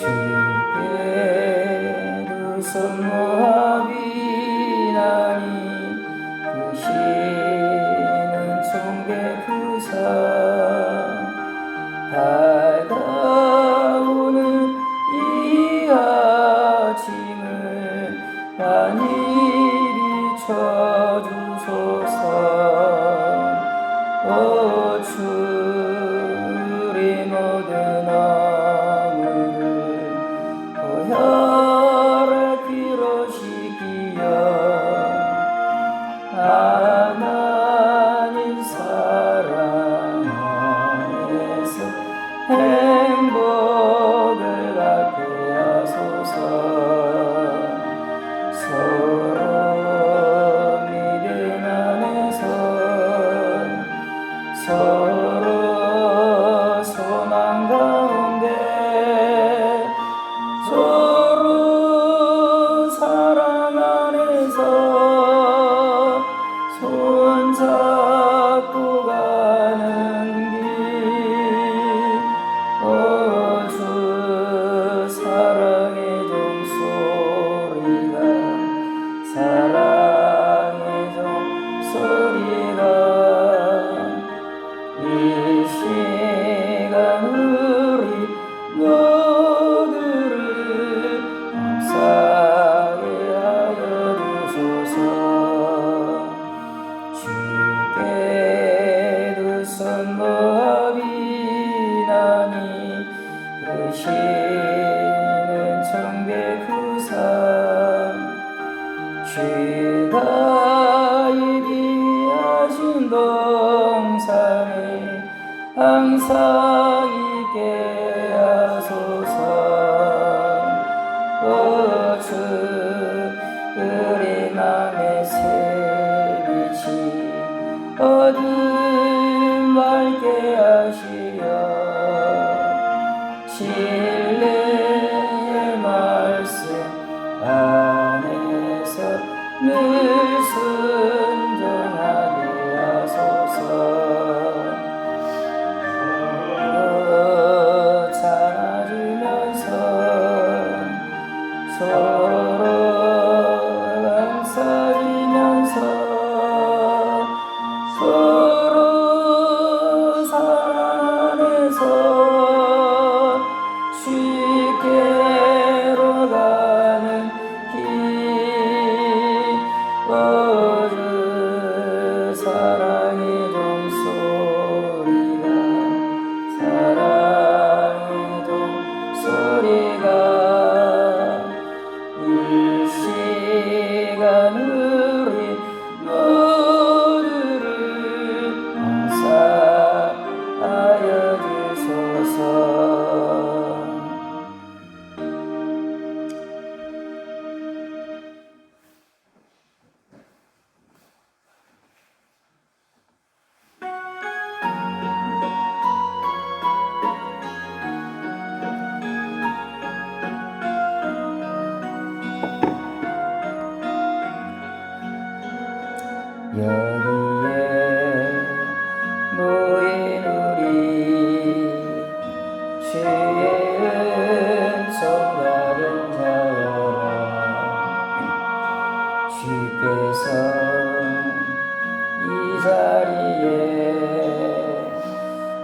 주께 두 손 모아 비나니 크시는 총계 구사 밝아오는 이 아침을 많이 비춰주소서. 오 주의 모든 허물을 보혈에 피로 씻기어 하나님 사랑 안에서 행복을 갖게 하소서. 서로 믿음 안에서 서로 소망 가운데 서로 사랑 안에서 손잡고 가는 길. 오 주 사랑의 종소리가 사랑의 종소리가 이 시간 우리 모두를 감사하게 하여 주소서. 주께 두 손 모아 비나니 크시는 정배 구사 주가 예비하신 동산에 항상 있게 하소서. 오 주 우리 맘의 새빛이 어둠 맑게 하시어 진리의 말씀 안에서 늘 순종하게 하소서. 찾으면서 서로 감싸주면서 서로 사랑 안에서 주께로 가는 길. 오 주 사랑의 종소리가 사랑의 종소리가 이 시간 우리 모두를 감사하여 주소서. 여기에 모인 우리 주의 은총 받은 자여라. 주께서 이 자리에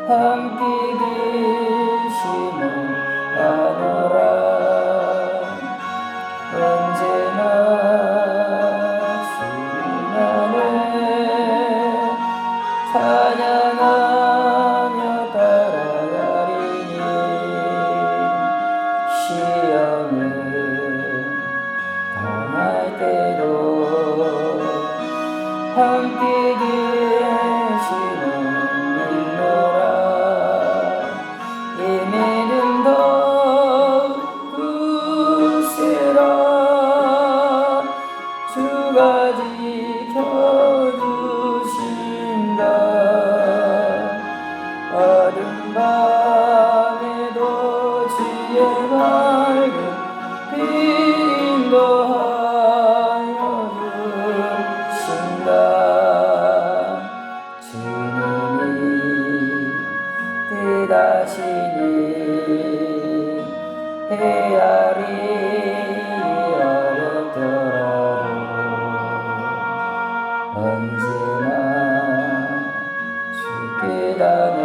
함께 계심을 아노라. 언제나 찬양하며 따라가리니 시험을 당할 때도 함께 계시는 믿노라. 이 믿음 더욱 굳세라. 주가 지켜주신다. 어둠 밤에도 주의 밝은 빛 인도하여 주신다. 주님이 뜻하시니 헤아리기 어렵더라도 언제나 주께 다네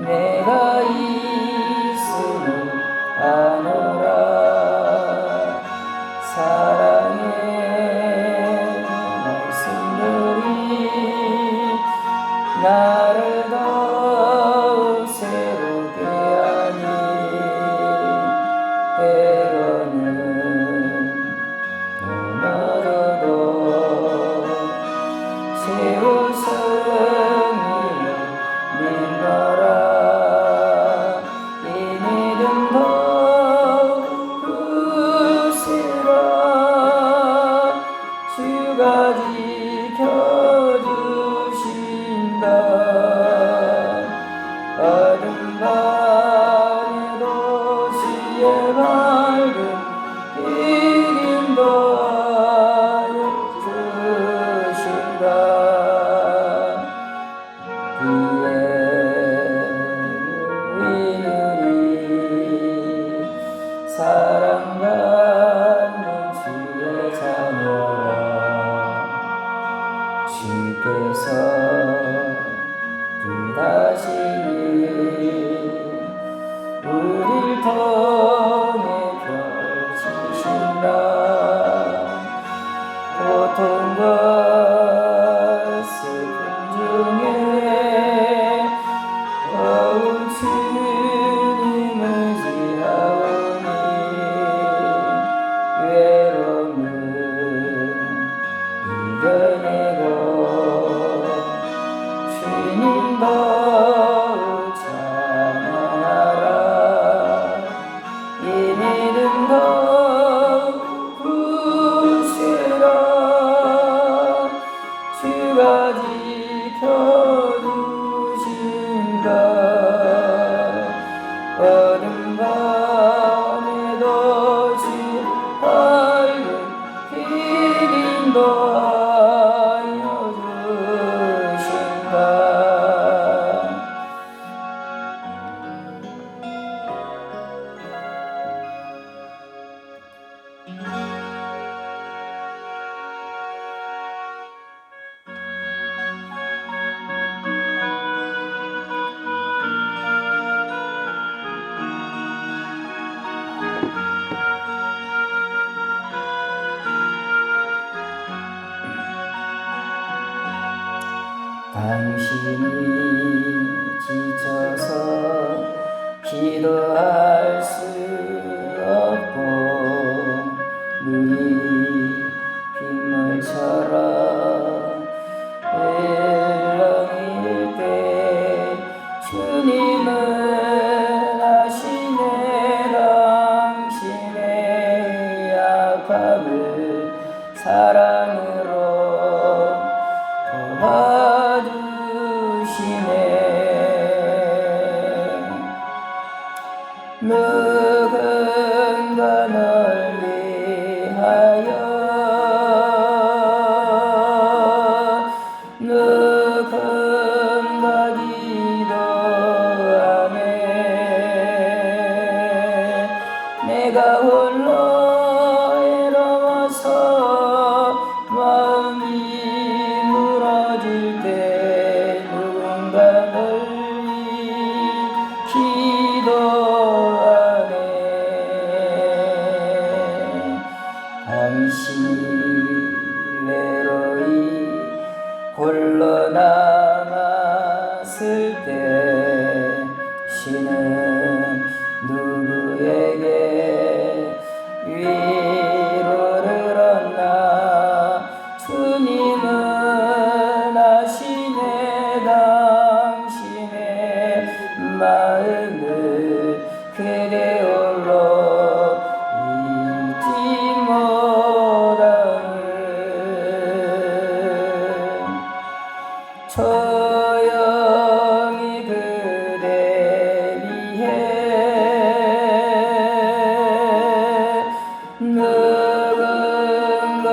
내가 있음을 아노라 사랑의 말씀들이 나를 더욱 새롭게 하니 때로는 넘어져도 세운 승리를 믿노라 이 믿음 더욱 굳세라 주가 지켜주신다 어둠 밤에도 주의 밝은 길 인도하여 주신다 기회를 사랑받는 주의 자녀라 주께서 뜻하시니 우릴 통해 펼치신다 고통과 슬픔 중에 더욱 주님을 지하오니 외로움을 이겨내고 주님 더욱 찬양하라 이 믿음 더욱 굳세라 주가 지켜주신다 어둠 밤에도 주 밝은 길 인도하여 주신다 당신이 지쳐서 기도할 수 없고 눈이 빗물처럼 흘러일 때 주님은 아시네 당신의 약함을 사랑으로 도와주시네 누군가 널 위하여 누군가 기도하네 내가 홀로 외로워서 마음이 무너질 때 누군가 널 기도하네 당신이 외로이 홀로 남았을 때 신은 누구에게 위로를 얻나 주님은 아시네 당신의 마음을 그대 홀로 잊지 못함을 조용히 그대 위해 누군가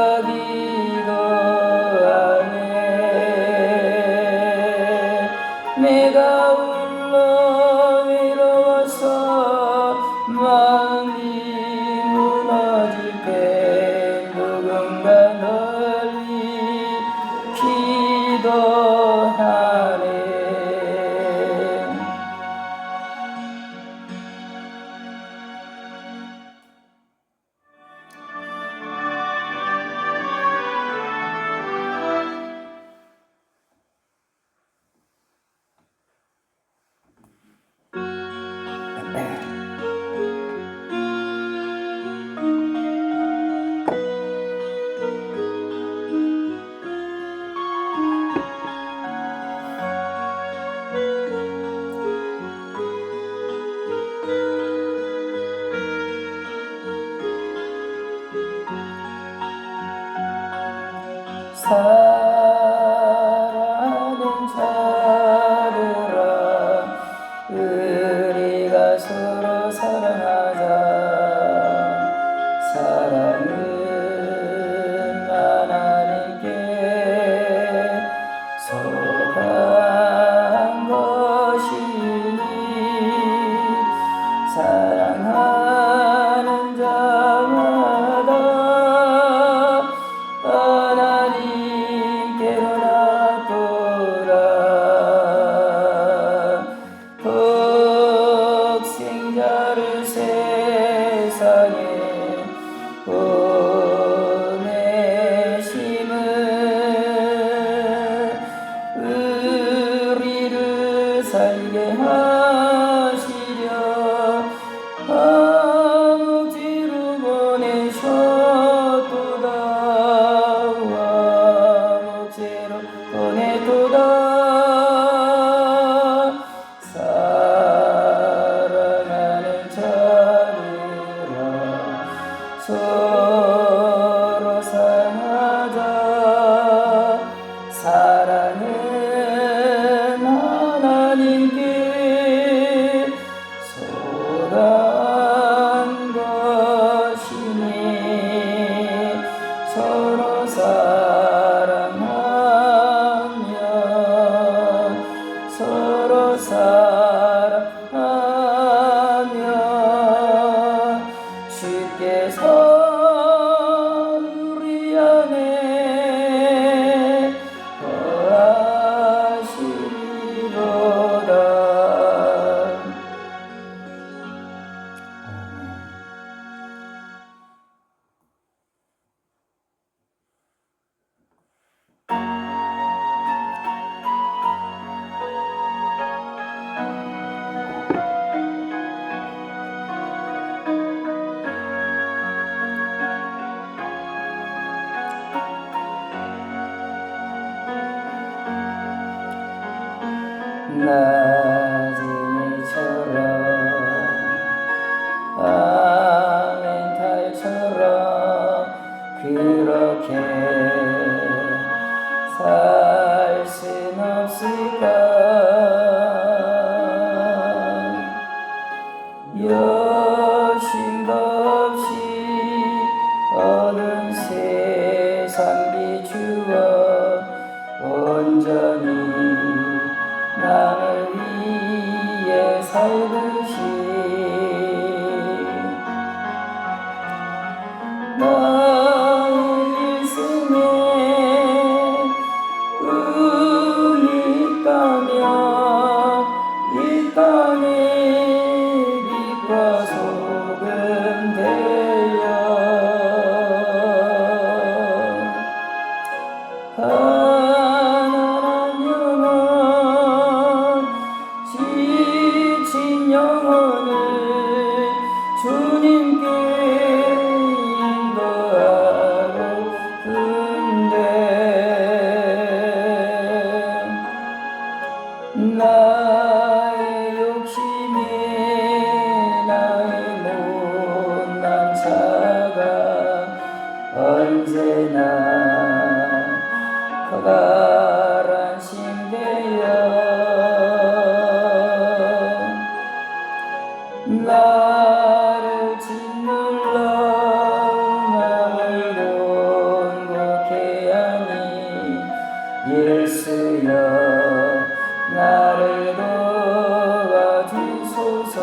기도하네 내가 홀로 외로워서 서로 사랑하자. 사랑은 하나님께 속한 것이니 사랑하는 자마다 하나님께로 낫도다. 독생자를 세상에 보내심은 우리를 살게 하시려 아버지로 보내셨도다. 아버지로 보내도다. 사랑하는 자들아 서로 사랑하자. 사랑은 하나님께 속한 것이니 서로 사랑하며 서로 사랑하며 주께서 우리 안에 거하시리로다. 나진이처럼 아멘탈처럼 그렇게 살 순 없을까. 여심도 없이 얻은 세상 비추어 온전히 나를 위해 살듯이 나의 일생에 운이 있다면 이 땅에 빛과 소금 되어 가난한 영혼 지친 영혼을 주님께 인도하고픈데 나의 욕심이 나의 못난 자가 언제나 커다란 심대여 나를 짓눌러 나를 온곡해 하니 예수여 나를 도와주소서.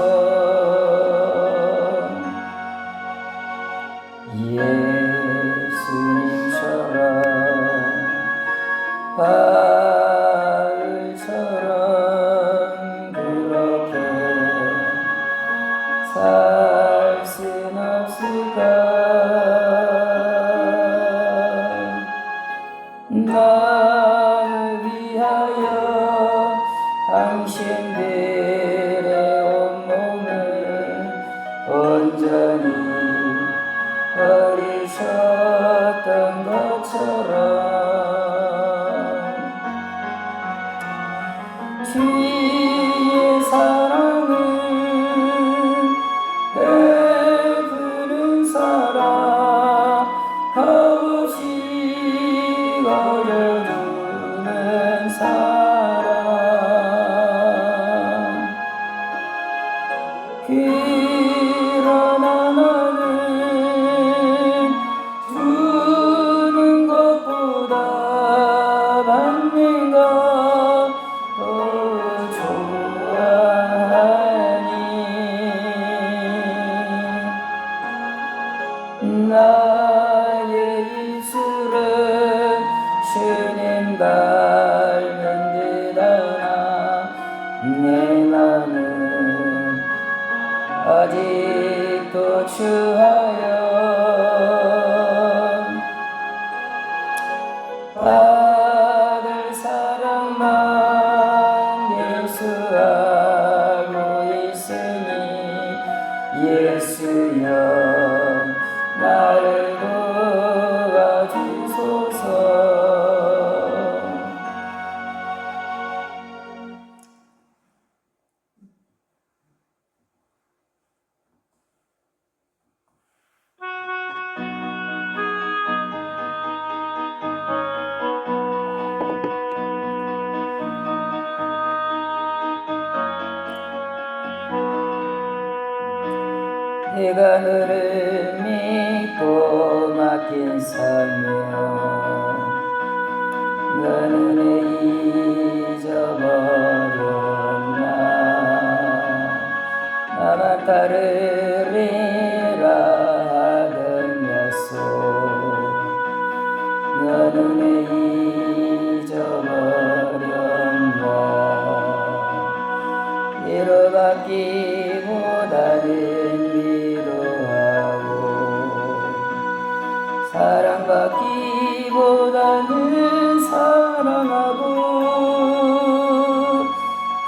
예수님처럼 바울처럼 그렇게 살 순 없을까. 나를 위하여 당신들의 온몸을 온전히 버리셨던 것처럼 주의 사랑은 그러나 나는 주는 것보다 받는 것 더 좋아하니 나의 입술은 주님 닮은 듯하나 내 맘은 아직도 추하여 받을 사랑만 예수 알고 있으니 예수여 나를 도와주소서. 내가 너를 믿고 맡긴 삶이여 너는 내 잊어버렸나 나만 따르리라 하던 약속 너는 내 잊어버렸나 위로받기보다는 사랑받기보다는 사랑하고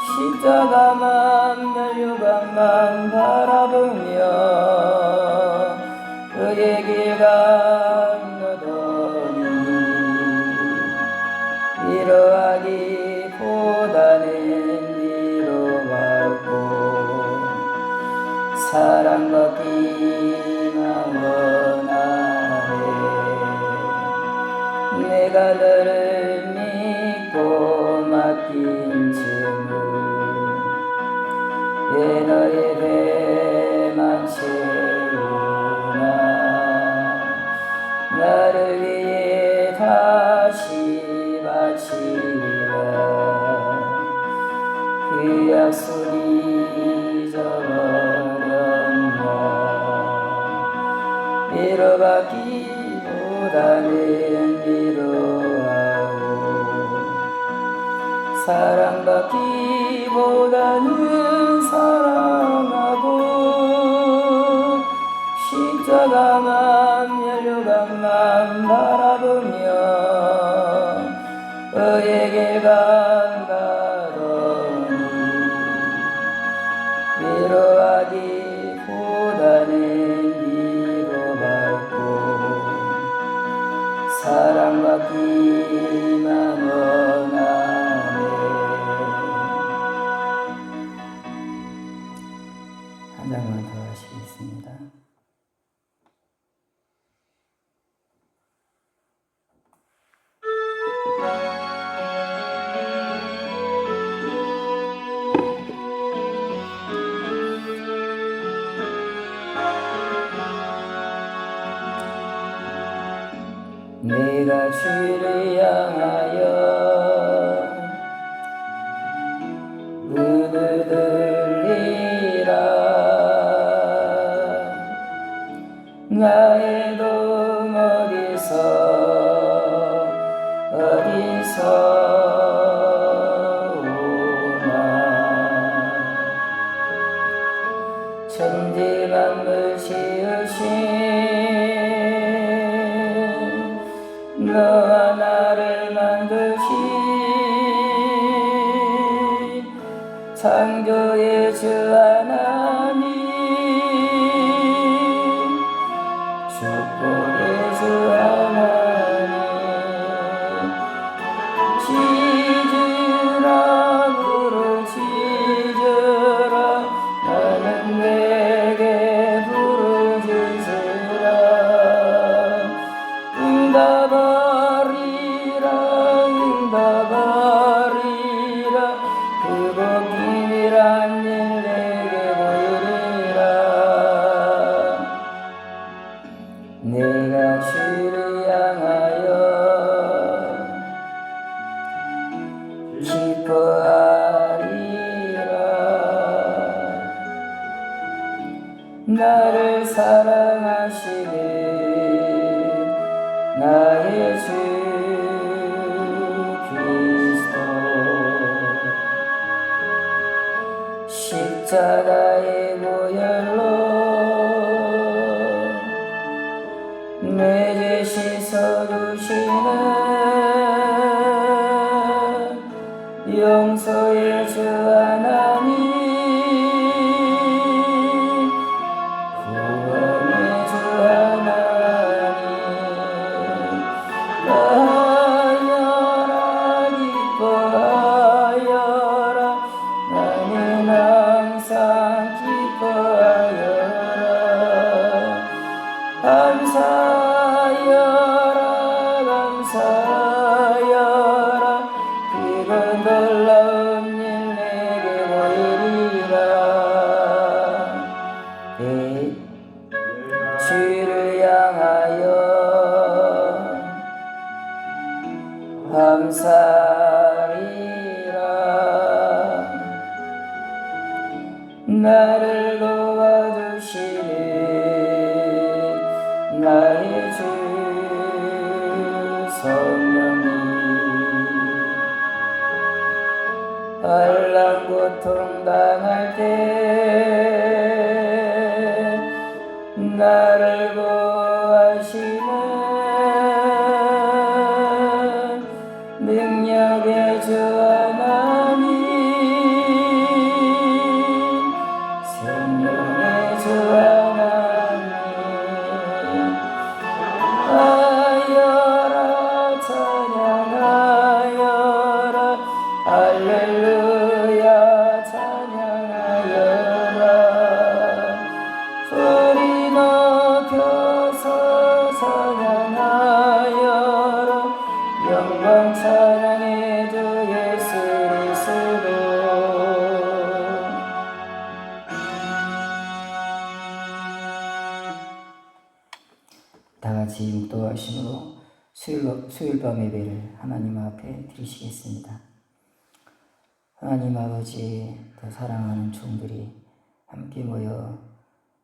십자가만 멸류관만 바라보며 그의 길 건너더니 위로하기보다는 위로받고 사랑받기만 원하네. 내가 너를 믿고 맡긴 짐을 왜 너의 배만 채우나 나를 위해 다시 바치리라 그 약속이 잊어버렸나 위로받기보다는 위로하고 사랑받기보다는 사랑하고 십자가만 멸류관만 바라보며 그의 길 가더니 위로하기보다는 위로받고 사랑받기만 원하네. 한 장만 더 하시겠습니다. 내가 주를 향하여 눈을 들리라 나의 도움 어디서 오나 천지 만물 지으신 너와 나를 만드신 창조의 주 하나님 축복의 주 하나님 지으라 부르짖으라 나는 내게 부르짖으라 응답하리라 응답하리라 그곳 비밀한 일 내게 나를 사랑하시는 나의 주 그리스도 십자가의 보혈로 내 죄 씻어주시는 용서의 주 하나님 구원의 주 하나님 기뻐하여라 기뻐하여라 나는 항상 기뻐하여라 감사하여라 감사하여라 그건 놀라운 일 내게 보이리라 주를 향하여 감사리라 나를 도와주시는 나의 주 성령님 알란 고통 당할 때 나를 보호하시는 능력의 주 하나님 생명의 주 하나님 하여라 찬양하여라 할렐루야 찬양하여라 소리 높여서 찬양하여라 영광 찬양해 주 예수 그리스도 다같이 묵도하심으로 수요일 밤 예배를 하나님 앞에 드리시겠습니다. 하나님 아버지 더 사랑하는 종들이 함께 모여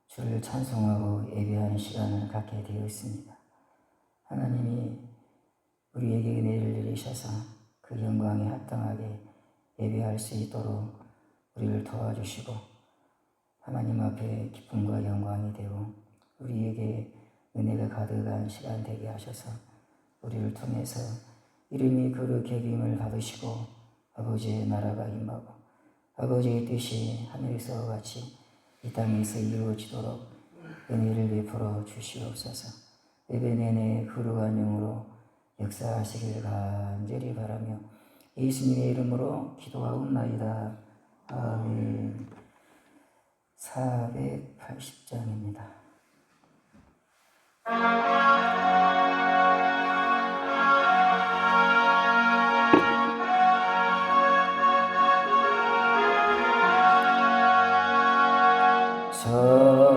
주를 찬송하고 예배하는 시간을 갖게 되어 있습니다. 하나님이 우리에게 은혜를 내리셔서 그 영광에 합당하게 예배할 수 있도록 우리를 도와주시고 하나님 앞에 기쁨과 영광이 되고 우리에게 은혜가 가득한 시간 되게 하셔서 우리를 통해서 이름이 거룩히 여김을 받으시고 아버지의 나라가 임하고 아버지의 뜻이 하늘에서 같이 이 땅에서 이루어지도록 은혜를 베풀어 주시옵소서. 예배 내내 거룩한 영으로 역사하시길 간절히 바라며 예수님의 이름으로 기도하옵나이다. 아멘. 480장입니다.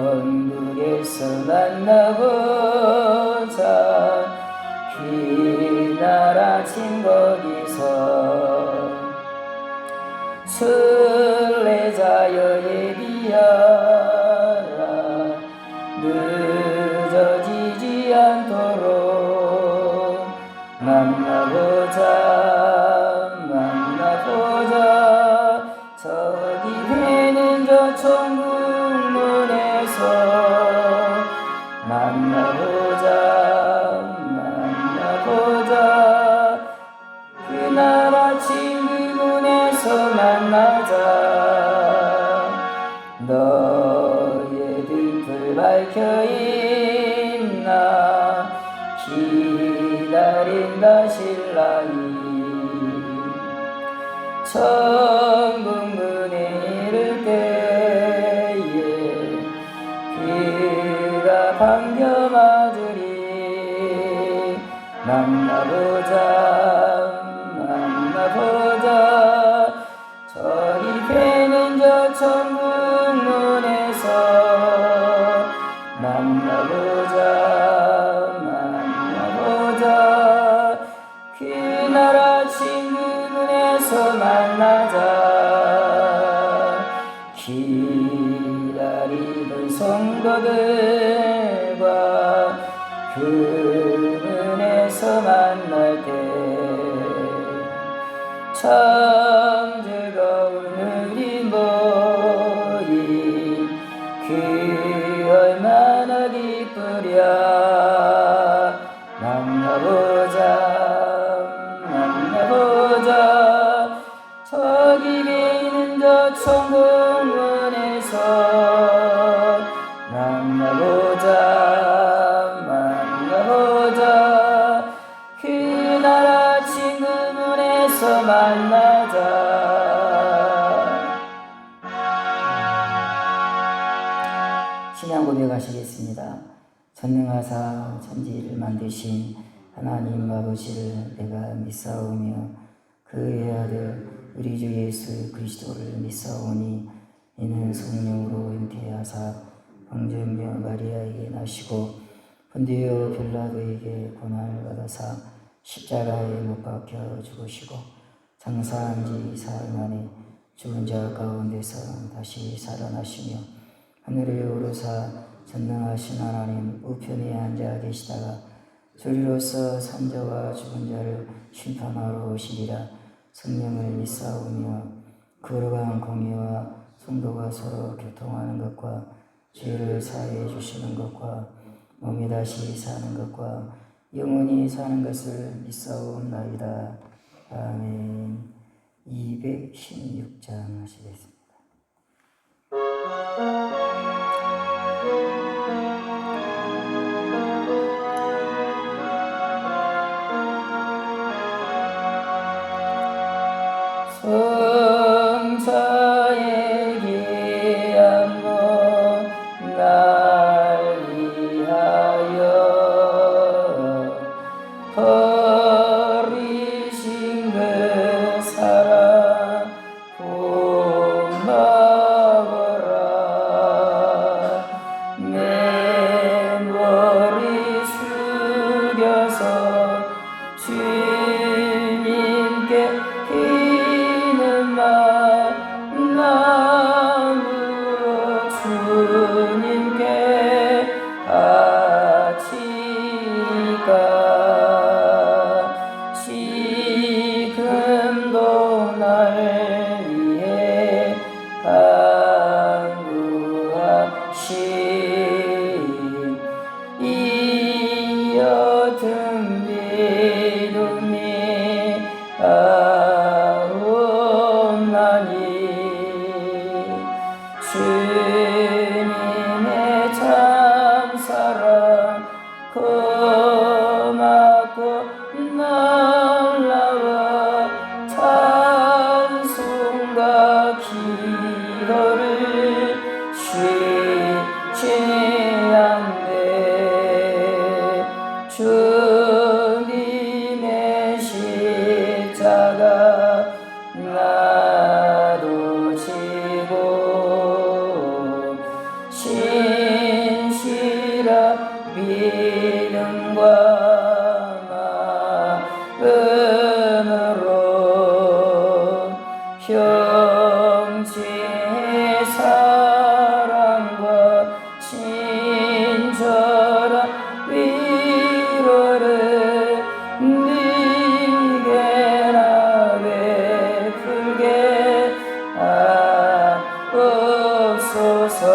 천국에서 만나보자 그날 아침 거기서 순례자여 예비하라 늦어지지 않도록 만나보자 저기 되는 저 천국 문에서 만나보자 그날 아침 그 문에서 만나자 너의 등불 밝혀있나 기다린다 신랑이 천국 문에 이를 때에 그가 반겨맞으리 만나보자 저리 배는 저 천국 문에서 만나보자 그날 아침 그 문에서 만나자 기다리던 성도들과 그 은에서 만날 때 참 즐거운 우리 모임 그 얼마나 기쁘랴. 만나보자 저기 비는 저 천국문에서 만나보자 그 나라 친구문에서 만나자. 신앙 고백하시겠습니다. 전능하사 천지를 만드신 하나님 아버지를 내가 믿사오며 그의 아들 우리 주 예수 그리스도를 믿사오니 이는 성령으로 잉태하사 성자며 마리아에게 나시고 본디오 빌라도에게 고난을 받아사 십자가에 못 박혀 죽으시고 장사한 지 사흘 만에 죽은 자 가운데서 다시 살아나시며 하늘에 오르사 전능하신 하나님 우편에 앉아 계시다가 주리로서 산자와 죽은 자를 심판하러 오시리라. 성령을 믿사오며 거룩한 공의와 성도가 서로 교통하는 것과 죄를 사해 주시는 것과 몸이 다시 사는 것과 영원히 사는 것을 믿사옵나이다. 아멘. 216장 하시겠습니다. 성자의 귀한 몸 날 위하여 버리신 그 사랑 고마워라. 내 머리 숙여서 주님께 나무 주님께 같이 가. 지금도 날 위해 간구하신 이 옅은 믿음이 아옵나니 주님의 참사랑 고맙고 놀라워 찬송과 기도를 쉬지 않네. 주님의 십자가 나도 지고 신실한 믿음과 마음으로 형제의 사랑과 친절한 위로를 네게나 베풀게 하옵소서.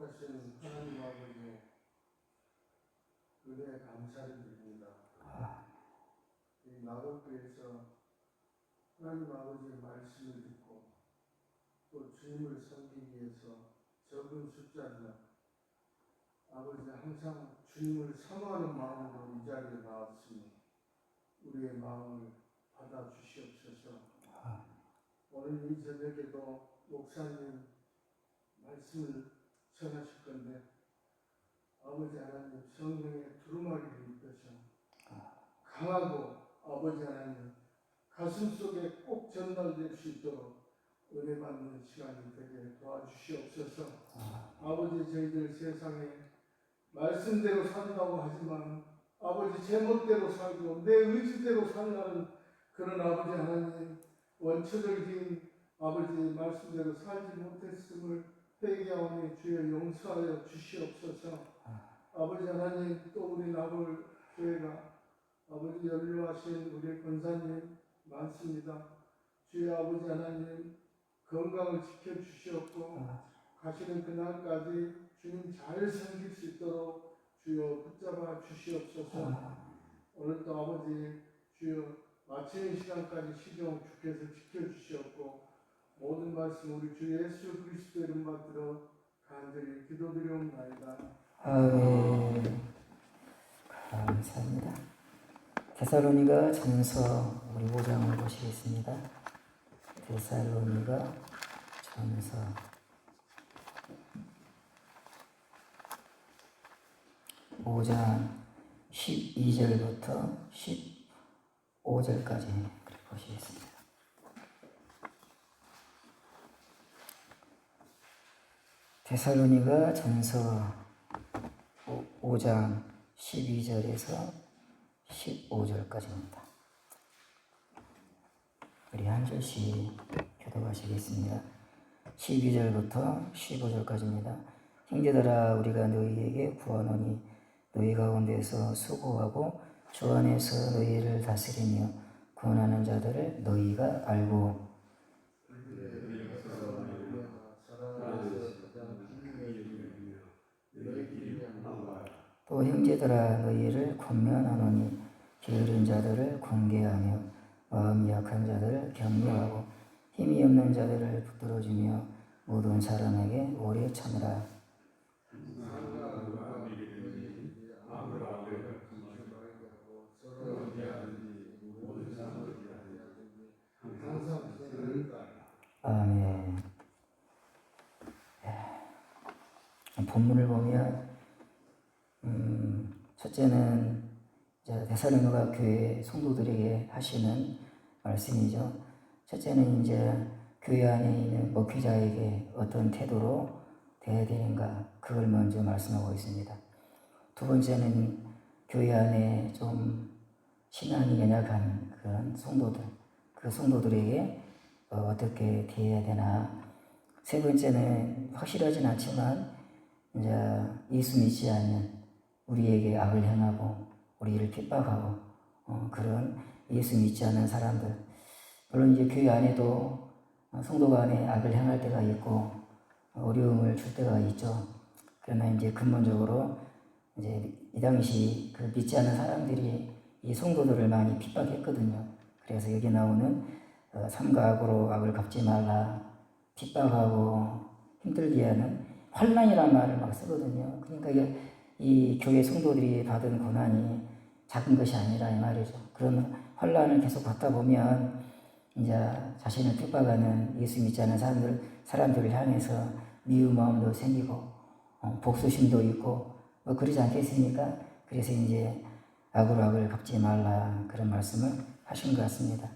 거룩하신 하나님 아버지 은혜에 감사를 드립니다. 이 마곡교에서 하나님 아버지의 말씀을 듣고 또 주님을 섬기기 위해서 적은 숫자지만 아버지 항상 주님을 사모하는 마음으로 이 자리에 나왔으니 우리의 마음을 받아주시옵소서. 오늘 이 저녁에도 목사님 말씀을 전하실 건데 아버지 하나님 성령의 두루마리를 입혀서 강하고 아버지 하나님 가슴 속에 꼭 전달될 수 있도록 은혜 받는 시간이 되게 도와주시옵소서. 아버지 저희들 세상에 말씀대로 산다고 하지만 아버지 제멋대로 살고 내 의지대로 살라는 그런 아버지 하나님 원초적인 아버지 말씀대로 살지 못했음을 회개하오니 주여 용서하여 주시옵소서. 아버지 하나님 또 우리 나볼 교회가 아버지 연로하신 우리 권사님 많습니다. 주여 아버지 하나님 건강을 지켜주시옵고 가시는 그날까지 주님 잘 섬길 수 있도록 주여 붙잡아 주시옵소서. 오늘도 아버지 주여 마치는 시간까지 시종 주께서 지켜주시옵고 모든 말씀 우리 주 예수 그리스도 이름 받들어 간절히 기도드리옵나이다. 아멘. 감사합니다. 데살로니가 전서 우리 5장을 보시겠습니다. 데살로니가 전서 5장 12절부터 15절까지 보시겠습니다. 데살로니가 전서 5장 12절에서 15절까지입니다. 우리 한 절씩 교독하시겠습니다. 12절부터 15절까지입니다. 형제들아 우리가 너희에게 구하노니 너희 가운데서 수고하고 주 안에서 너희를 다스리며 구원하는 자들을 너희가 알고 또 형제들아 너희를 권면하노니 게으른 자들을 권계하며 마음이 약한 자들을 격려하고 힘이 없는 자들을 붙들어주며 모든 사람에게 오래 참으라. 아멘. 본문을 보면 첫째는 데살로니가 교회 성도들에게 하시는 말씀이죠. 첫째는 이제 교회 안에 있는 목회자에게 어떤 태도로 대해야 되는가 그걸 먼저 말씀하고 있습니다. 두 번째는 교회 안에 좀 신앙이 연약한 그런 성도들, 그 성도들에게 어떻게 대해야 되나. 세 번째는 확실하진 않지만 이제 예수 믿지 않는 우리에게 악을 행하고 우리를 핍박하고 그런 예수 믿지 않는 사람들, 물론 이제 교회 안에도 성도가 안에 악을 행할 때가 있고 어려움을 줄 때가 있죠. 그러나 이제 근본적으로 이제 이 당시 그 믿지 않는 사람들이 이 성도들을 많이 핍박했거든요. 그래서 여기 나오는 삼가 악으로 악을 갚지 말라, 핍박하고 힘들게 하는 환난이라는 말을 막 쓰거든요. 그러니까 이 교회 성도들이 받은 고난이 작은 것이 아니라 이 말이죠. 그런 환난을 계속 받다 보면 이제 자신을 핍박하는 예수 믿지 않는 사람들을 향해서 미운 마음도 생기고 복수심도 있고 뭐 그러지 않겠습니까? 그래서 이제 악으로 악을 갚지 말라 그런 말씀을 하신 것 같습니다.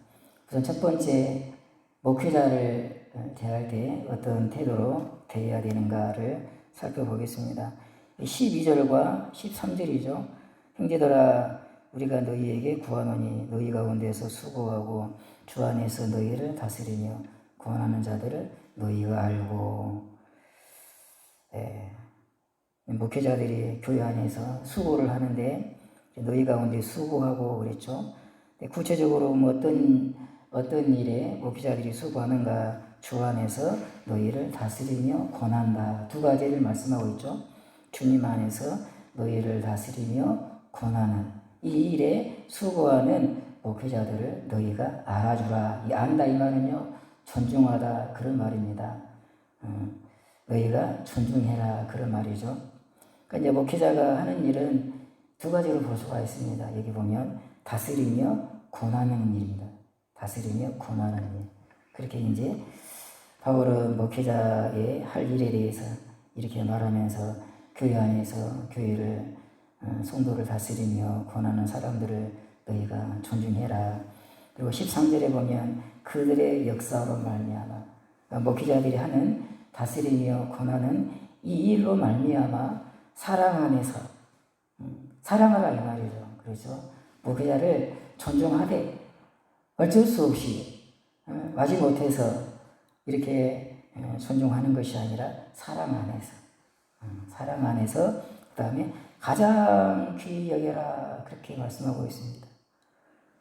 우선 첫 번째 목회자를 대할 때 어떤 태도로 대해야 되는가를 살펴보겠습니다. 12절과 13절이죠. 형제들아 우리가 너희에게 구하노니 너희 가운데서 수고하고 주 안에서 너희를 다스리며 구원하는 자들을 너희가 알고. 목회자들이 교회 안에서 수고를 하는데 너희 가운데 수고하고 그랬죠. 구체적으로 뭐 어떤 어떤 일에 목회자들이 수고하는가? 주 안에서 너희를 다스리며 권한다. 두 가지를 말씀하고 있죠. 주님 안에서 너희를 다스리며 권하는 이 일에 수고하는 목회자들을 너희가 알아주라. 이 안다 이 말은요, 존중하다 그런 말입니다. 너희가 존중해라 그런 말이죠. 그러니까 이제 목회자가 하는 일은 두 가지로 볼 수가 있습니다. 여기 보면 다스리며 권하는 일입니다. 다스리며 권하는 일. 그렇게 이제 바울은 목회자의 할 일에 대해서 이렇게 말하면서 교회 안에서 교회를 성도를 다스리며 권하는 사람들을 너희가 존중해라. 그리고 13절에 보면 그들의 역사로 말미암아 목회자들이 하는 다스리며 권하는 이 일로 말미암아 사랑 안에서 사랑하라 이 말이죠. 그렇죠? 목회자를 존중하되 어쩔 수 없이 마지못해서 이렇게 존중하는 것이 아니라 사랑 안에서 그 다음에 가장 귀히 여겨라 그렇게 말씀하고 있습니다.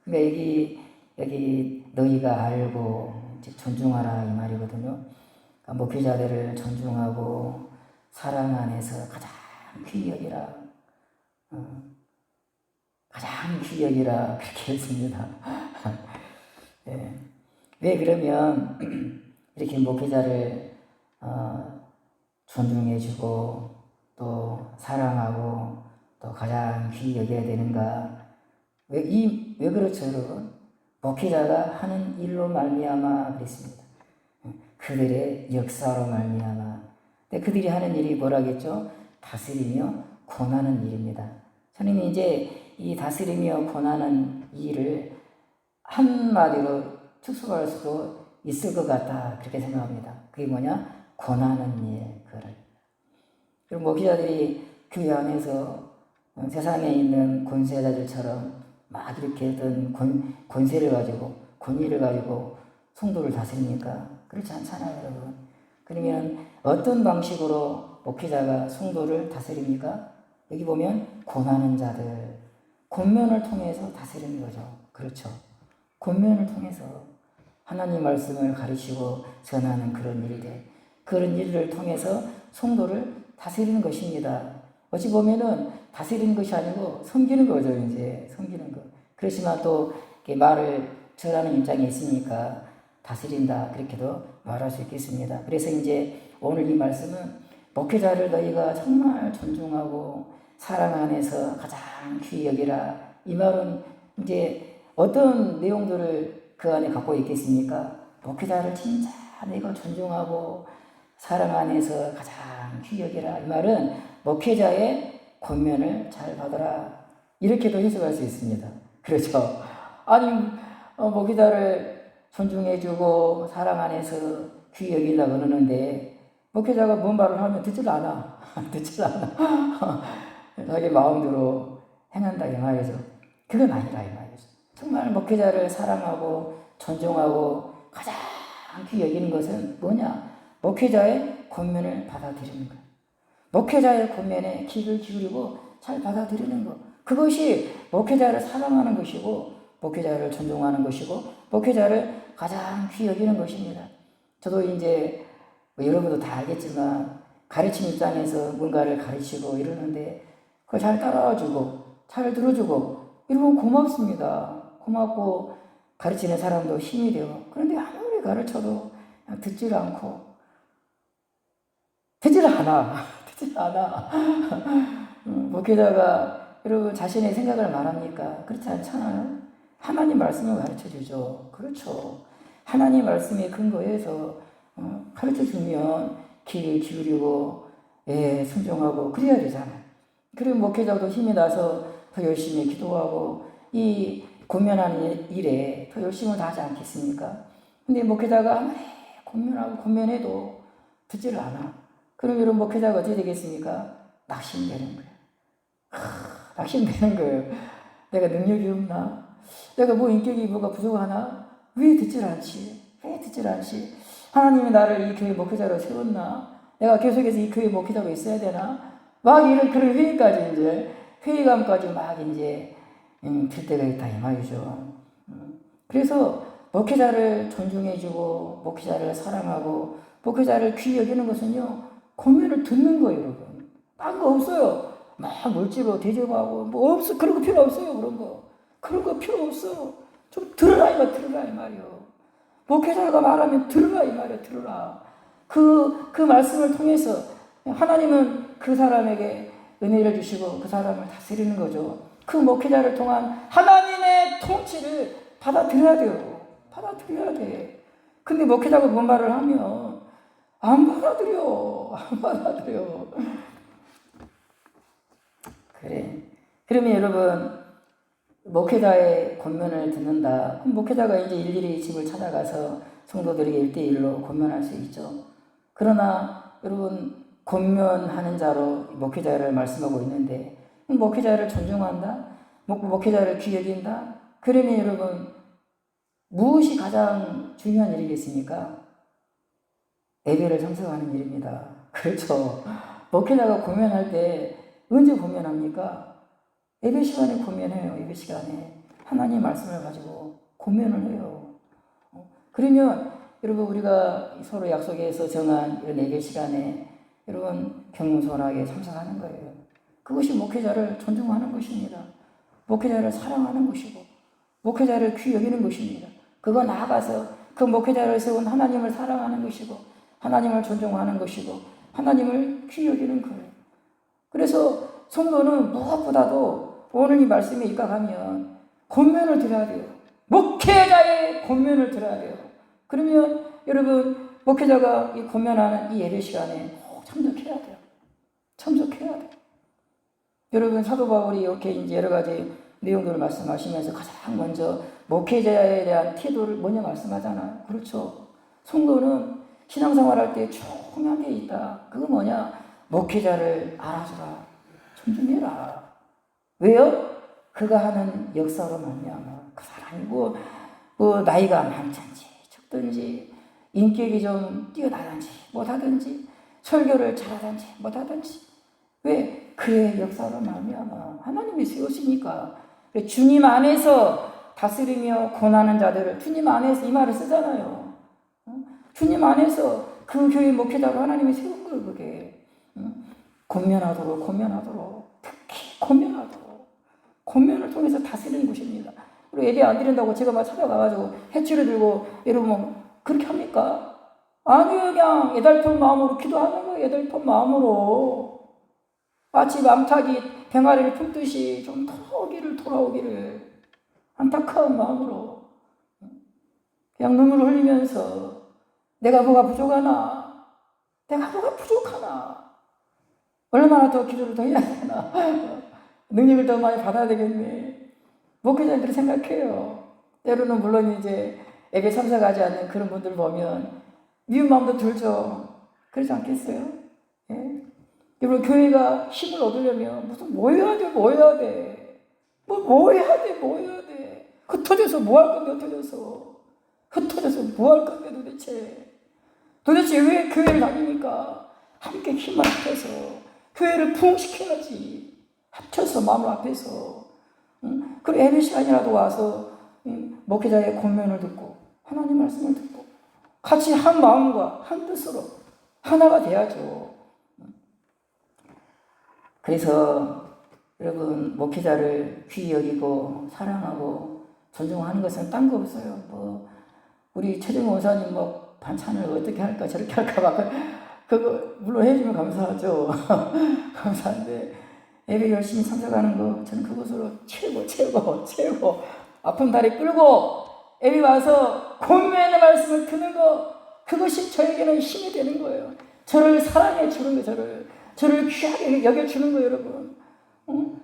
그러니까 여기 너희가 알고 존중하라 이 말이거든요. 그러니까 목회자들을 존중하고 사랑 안에서 가장 귀히 여기라, 가장 귀히 여기라 그렇게 했습니다. 네. 왜 그러면 이렇게 목회자를 존중해주고 또 사랑하고 또 가장 귀히 여겨야 되는가? 왜 그렇죠, 여러분? 목회자가 하는 일로 말미암아 그랬습니다. 그들의 역사로 말미암아. 근데 그들이 하는 일이 뭐라겠죠? 다스리며 권하는 일입니다. 저는 이제 이 다스리며 권하는 일을 한마디로 축소할 수도 있을 것 같다 그렇게 생각합니다. 그게 뭐냐? 권하는 일. 그리고 목회자들이 교회 안에서 세상에 있는 권세자들처럼 막 이렇게 어떤 권세를 가지고 권위를 가지고 성도를 다스립니까? 그렇지 않잖아요, 여러분. 그러면 어떤 방식으로 목회자가 성도를 다스립니까? 여기 보면 권하는 자들, 권면을 통해서 다스리는 거죠. 그렇죠. 권면을 통해서 하나님 말씀을 가르치고 전하는 그런 일을 통해서 성도를 다스리는 것입니다. 어찌 보면은 다스리는 것이 아니고 섬기는 거죠, 이제. 섬기는 거. 그렇지만 또 말을 전하는 입장에 있으니까 다스린다. 그렇게도 말할 수 있겠습니다. 그래서 이제 오늘 이 말씀은 목회자를 너희가 정말 존중하고 사랑 안에서 가장 귀히 여기라. 이 말은 이제 어떤 내용들을 그 안에 갖고 있겠습니까? 목회자를 진짜 내가 존중하고 사랑 안에서 가장 귀히 여기라. 이 말은 목회자의 권면을 잘 받아라. 이렇게도 해석할 수 있습니다. 그렇죠? 아니, 목회자를 존중해주고 사랑 안에서 귀히 여기려고 그러는데 목회자가 뭔 말을 하면 듣질 않아. 듣질 않아. 자기 마음대로 행한다 이 말이죠. 그건 아니라 이 말이죠. 정말 목회자를 사랑하고 존중하고 가장 귀히 여기는 것은 뭐냐? 목회자의 권면을 받아들이는 거예요. 목회자의 권면에 귀를 기울이고 잘 받아들이는 것. 그것이 목회자를 사랑하는 것이고 목회자를 존중하는 것이고 목회자를 가장 귀히 여기는 것입니다. 저도 이제 여러분도 다 알겠지만 가르치는 입장에서 뭔가를 가르치고 이러는데 그걸 잘 따라와주고 잘 들어주고 이러면 고맙습니다. 고맙고 가르치는 사람도 힘이 되고 그런데 아무리 가르쳐도 그냥 듣질 않고 듣질 않아. 목회자가 여러분 자신의 생각을 말합니까? 그렇지 않잖아요. 하나님 말씀을 가르쳐주죠. 그렇죠. 하나님 말씀에 근거해서 가르쳐주면 귀를 기울이고 순종하고 그래야 되잖아요. 그리고 목회자도 힘이 나서 더 열심히 기도하고 이 권면하는 일에 더 열심을 다하지 않겠습니까? 근데 목회자가 아무리 권면해도 듣지를 않아. 그럼 여러분 목회자가 어떻게 되겠습니까? 낙심되는 거예요. 낙심되는 거예요. 내가 능력이 없나? 내가 뭐 인격이 뭐가 부족하나? 왜 듣질 않지? 하나님이 나를 이 교회 목회자로 세웠나? 내가 계속해서 이 교회 목회자로 있어야 되나? 막 이런 그런 회의감까지 막 이제 들 때가 있다 이 말이죠. 그래서 목회자를 존중해주고 목회자를 사랑하고 목회자를 귀히 여기는 것은요, 권면을 듣는 거예요, 여러분. 딴 거 없어요. 막 물질로 대접하고 뭐 없어. 그런 거 필요 없어요. 그런 거 필요 없어. 좀 들으라 이 말이요. 목회자가 말하면 들으라 이 말이요. 들으라. 그 말씀을 통해서 하나님은 그 사람에게 은혜를 주시고 그 사람을 다스리는 거죠. 그 목회자를 통한 하나님의 통치를 받아들여야 돼요. 받아들여야 돼. 근데 목회자가 뭔 말을 하면 안 받아들여. 그래. 그러면 여러분, 목회자의 권면을 듣는다. 그럼 목회자가 이제 일일이 집을 찾아가서 성도들에게 1대1로 권면할 수 있죠. 그러나 여러분, 권면하는 자로 목회자를 말씀하고 있는데, 목회자를 존중한다? 목회자를 귀히 여긴다? 그러면 여러분, 무엇이 가장 중요한 일이겠습니까? 예배를 참석하는 일입니다. 그렇죠. 목회자가 권면할 때 언제 권면합니까? 예배 시간에 권면해요. 예배 시간에 하나님 말씀을 가지고 권면을 해요. 그러면 여러분, 우리가 서로 약속해서 정한 이런 예배 시간에 여러분 겸손하게 참석하는 거예요. 그것이 목회자를 존중하는 것입니다. 목회자를 사랑하는 것이고 목회자를 귀히 여기는 것입니다. 그거 나아가서 그 목회자를 세운 하나님을 사랑하는 것이고 하나님을 존중하는 것이고 하나님을 귀히 여기는 거예요. 그래서 성도는 무엇보다도 오늘 이 말씀에 입각하면 권면을 들어야 돼요. 목회자의 권면을 들어야 돼요. 그러면 여러분, 목회자가 이 권면하는 이 예배 시간에 꼭 참석해야 돼요. 참석해야 돼요. 여러분, 사도 바울이 이렇게 이제 여러 가지 내용들을 말씀하시면서 가장 먼저 목회자에 대한 태도를 먼저 말씀하잖아요. 그렇죠. 성도는 신앙생활 할 때 중요한 게 있다. 그거 뭐냐? 목회자를 알아주라. 존중해라. 왜요? 그가 하는 역사로 말미암아 그 사람이 뭐 나이가 많든지 적든지 인격이 좀 뛰어나든지 못하든지 설교를 잘하든지 못하든지 왜? 그의 역사로 말미암아 하나님이 세우시니까. 주님 안에서 다스리며 권하는 자들을 주님 안에서 이 말을 쓰잖아요. 주님 안에서 그 교회 목회자로 하나님이 세운 거예요. 그게 권면하도록 특히 권면을 통해서 다스리는 것입니다. 그리고 예배 안 드린다고 제가 막 찾아가가지고 해치를 들고 여러분 그렇게 합니까? 아니요. 그냥 애달픈 마음으로 기도하는 거예요. 애달픈 마음으로 마치 암탉이 병아리를 품듯이 좀 돌아오기를 안타까운 마음으로 그냥 눈물을 흘리면서 내가 뭐가 부족하나 얼마나 더 기도를 더 해야 되나 능력을 더 많이 받아야 되겠네. 목회자들이 생각해요. 때로는 물론 이제 예배 참석하지 않는 그런 분들 보면 미운 마음도 들죠. 그렇지 않겠어요? 예? 여러분, 교회가 힘을 얻으려면 무슨 뭐 해야 돼? 흩어져서 뭐 할 건데 도대체 왜 교회를 다닙니까? 함께 힘을 합쳐서 교회를 부흥시켜야지. 합쳐서 마음을 합해서 그리고 예배 시간이라도 와서 목회자의 권면을 듣고 하나님 말씀을 듣고 같이 한 마음과 한 뜻으로 하나가 돼야죠. 그래서 여러분, 목회자를 귀히 여기고 사랑하고 존중하는 것은 딴 거 없어요. 우리 최정 원사님 반찬을 어떻게 할까 저렇게 할까 막 그거 물론 해주면 감사하죠. 감사한데 예배 열심히 참석하는 거 저는 그것으로 최고 아픈 다리 끌고 예배 와서 권면의 말씀을 듣는 거 그것이 저에게는 힘이 되는 거예요. 저를 사랑해 주는 거 저를 귀하게 여겨주는 거예요. 여러분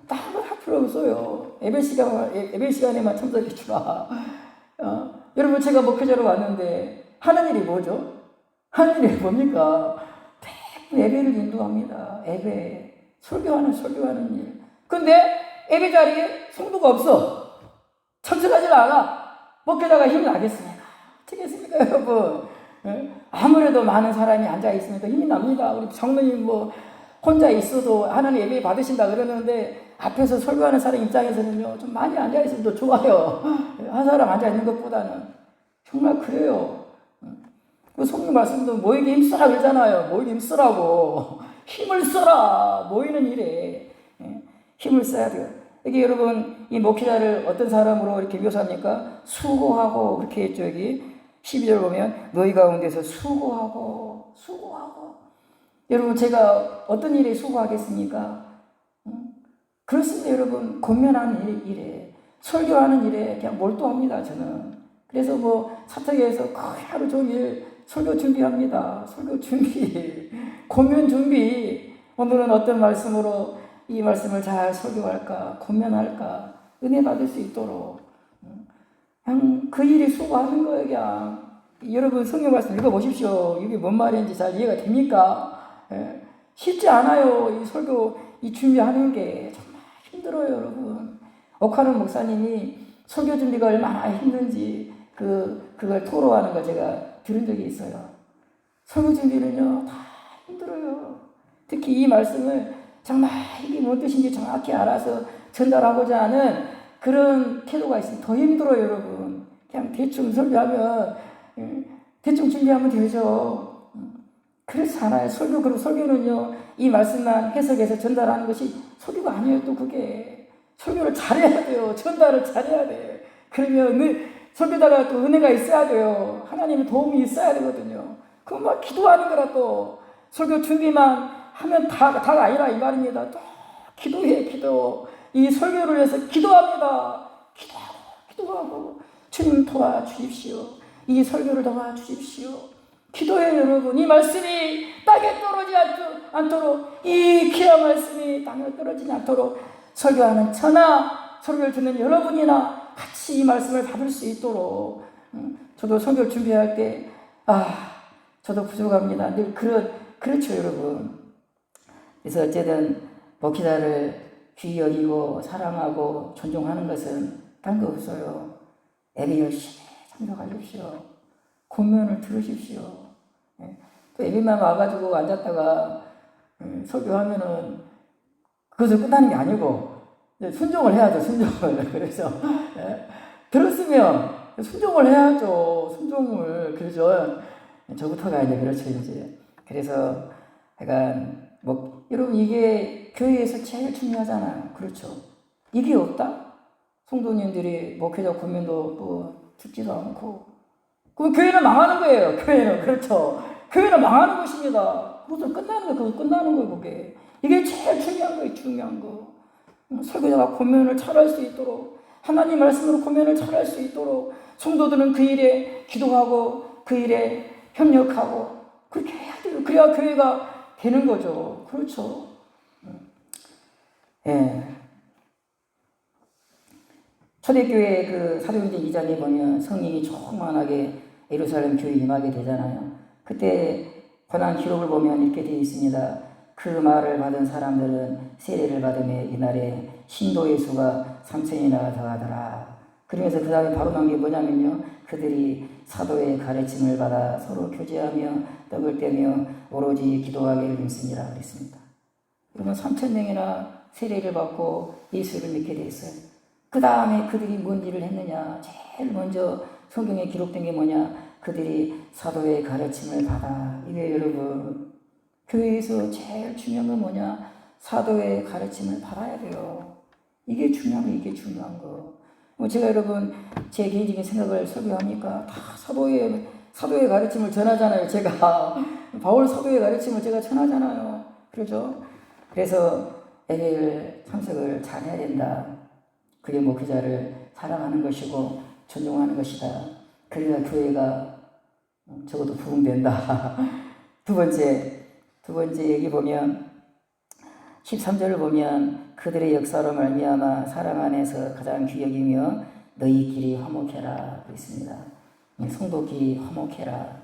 다른 걸 할 필요 없어요. 예배 시간에만 참석해 주라. 여러분, 제가 목회자로 왔는데 하는 일이 뭐죠? 하는 일이 뭡니까? 예배를 인도합니다. 예배 설교하는 일. 근데 예배 자리에 성도가 없어. 참석하지 않아. 목회자가 힘이 나겠습니까? 어떻겠습니까, 여러분? 아무래도 많은 사람이 앉아있으면 더 힘이 납니다. 우리 장로님 혼자 있어도 하나님 예배 받으신다 그러는데 앞에서 설교하는 사람 입장에서는요, 좀 많이 앉아있으면 더 좋아요. 한 사람 앉아있는 것보다는. 정말 그래요. 그 성경 말씀도 모이기 힘쓰라 그러잖아요. 모이기 힘쓰라고. 힘을 써라. 모이는 일에 힘을 써야 돼요. 여기 여러분 이 목회자를 어떤 사람으로 이렇게 묘사합니까? 수고하고 그렇게 했죠. 여기 12절 보면 너희 가운데서 수고하고. 여러분 제가 어떤 일에 수고하겠습니까? 그렇습니다. 여러분 권면하는 일에 설교하는 일에 그냥 몰두합니다. 저는. 그래서 뭐 사택에서 거의 하루 종일 설교 준비합니다. 설교 준비, 권면 준비. 오늘은 어떤 말씀으로 이 말씀을 잘 설교할까, 권면할까, 은혜 받을 수 있도록 그냥 그 일에 수고하는 거예요. 그냥 여러분 성경 말씀 읽어보십시오. 이게 뭔 말인지 잘 이해가 됩니까? 예. 쉽지 않아요. 이 설교 이 준비하는 게 정말 힘들어요, 여러분. 옥하는 목사님이 설교 준비가 얼마나 힘든지 그걸 토로하는 걸 제가 들은 적이 있어요. 설교 준비는요 다 힘들어요. 특히 이 말씀을 정말 이게 뭔 뜻인지 정확히 알아서 전달하고자 하는 그런 태도가 있으면 더 힘들어요, 여러분. 그냥 대충 설교하면 대충 준비하면 되죠. 그렇지 않아요. 그리고 설교는요 이 말씀만 해석해서 전달하는 것이 설교가 아니에요. 또 그게 설교를 잘해야 돼요. 전달을 잘해야 돼. 그러면 설교다가 또 은혜가 있어야 돼요. 하나님의 도움이 있어야 되거든요. 그럼 막 기도하는 거라 또 설교 준비만 하면 다가 아니라 이 말입니다. 또 기도해, 기도. 이 설교를 위해서 기도합니다. 기도하고 주님 도와주십시오. 이 설교를 도와주십시오. 기도해요, 여러분. 이 말씀이 땅에 떨어지지 않도록 이 귀한 말씀이 땅에 떨어지지 않도록 설교하는 저나 설교를 듣는 여러분이나 같이 이 말씀을 받을 수 있도록 저도 설교를 준비할 때 저도 부족합니다. 늘 그렇죠, 여러분. 그래서 어쨌든 목회자를 귀히 여기고 사랑하고 존중하는 것은 딴 거 없어요. 예배 열심히 참석하십시오. 권면을 들으십시오. 또 예배만 와가지고 앉았다가 설교하면은 그것을 끝나는 게 아니고 순종을 해야죠. 순종을. 그래서 들었으면 순종을 해야죠. 순종을. 그러죠. 저부터가 이제 그렇죠. 이제 그래서 약간 여러분 이게 교회에서 제일 중요하잖아요. 그렇죠. 이게 없다? 성도님들이 목회자 권면도 뭐 듣지도 않고 그럼 교회는 망하는 거예요. 교회는. 그렇죠. 교회는 망하는 것입니다. 그것도 끝나는 거예요. 그게. 이게 제일 중요한 거예요. 중요한 거. 설교자가 권면을 잘할 수 있도록 하나님 말씀으로 권면을 잘할 수 있도록 성도들은 그 일에 기도하고 그 일에 협력하고 그렇게 해야 돼요. 그래야 교회가 되는 거죠. 그렇죠. 예. 초대교회 그 사도행전 2장에 보면 성령이 충만하게 예루살렘 교회에 임하게 되잖아요. 그때 고난 기록을 보면 이렇게 되어 있습니다. 그 말을 받은 사람들은 세례를 받으며 이날에 신도의 수가 3,000이나 더하더라. 그러면서 그 다음에 바로 나온 게 뭐냐면요. 그들이 사도의 가르침을 받아 서로 교제하며 떡을 떼며 오로지 기도하기를 힘쓰니라 그랬습니다. 그러면 3,000명이나 세례를 받고 예수를 믿게 됐어요. 그 다음에 그들이 뭔 일을 했느냐. 제일 먼저 성경에 기록된 게 뭐냐. 그들이 사도의 가르침을 받아. 이게 여러분 교회에서 제일 중요한 건 뭐냐. 사도의 가르침을 받아야 돼요. 이게 중요한 거. 이게 중요한 거. 제가 여러분 제 개인적인 생각을 설교하니까 다 사도의 가르침을 전하잖아요. 제가 바울 사도의 가르침을 제가 전하잖아요. 그렇죠? 그래서 예배를 참석을 잘해야 된다. 그게 목회자를 사랑하는 것이고 존중하는 것이다. 그래야 교회가 적어도 부흥된다. 두 번째 얘기 보면 13절을 보면 그들의 역사로 말미암아 사랑 안에서 가장 귀히 여기며 너희끼리 화목해라 그랬습니다. 성도끼리 화목해라.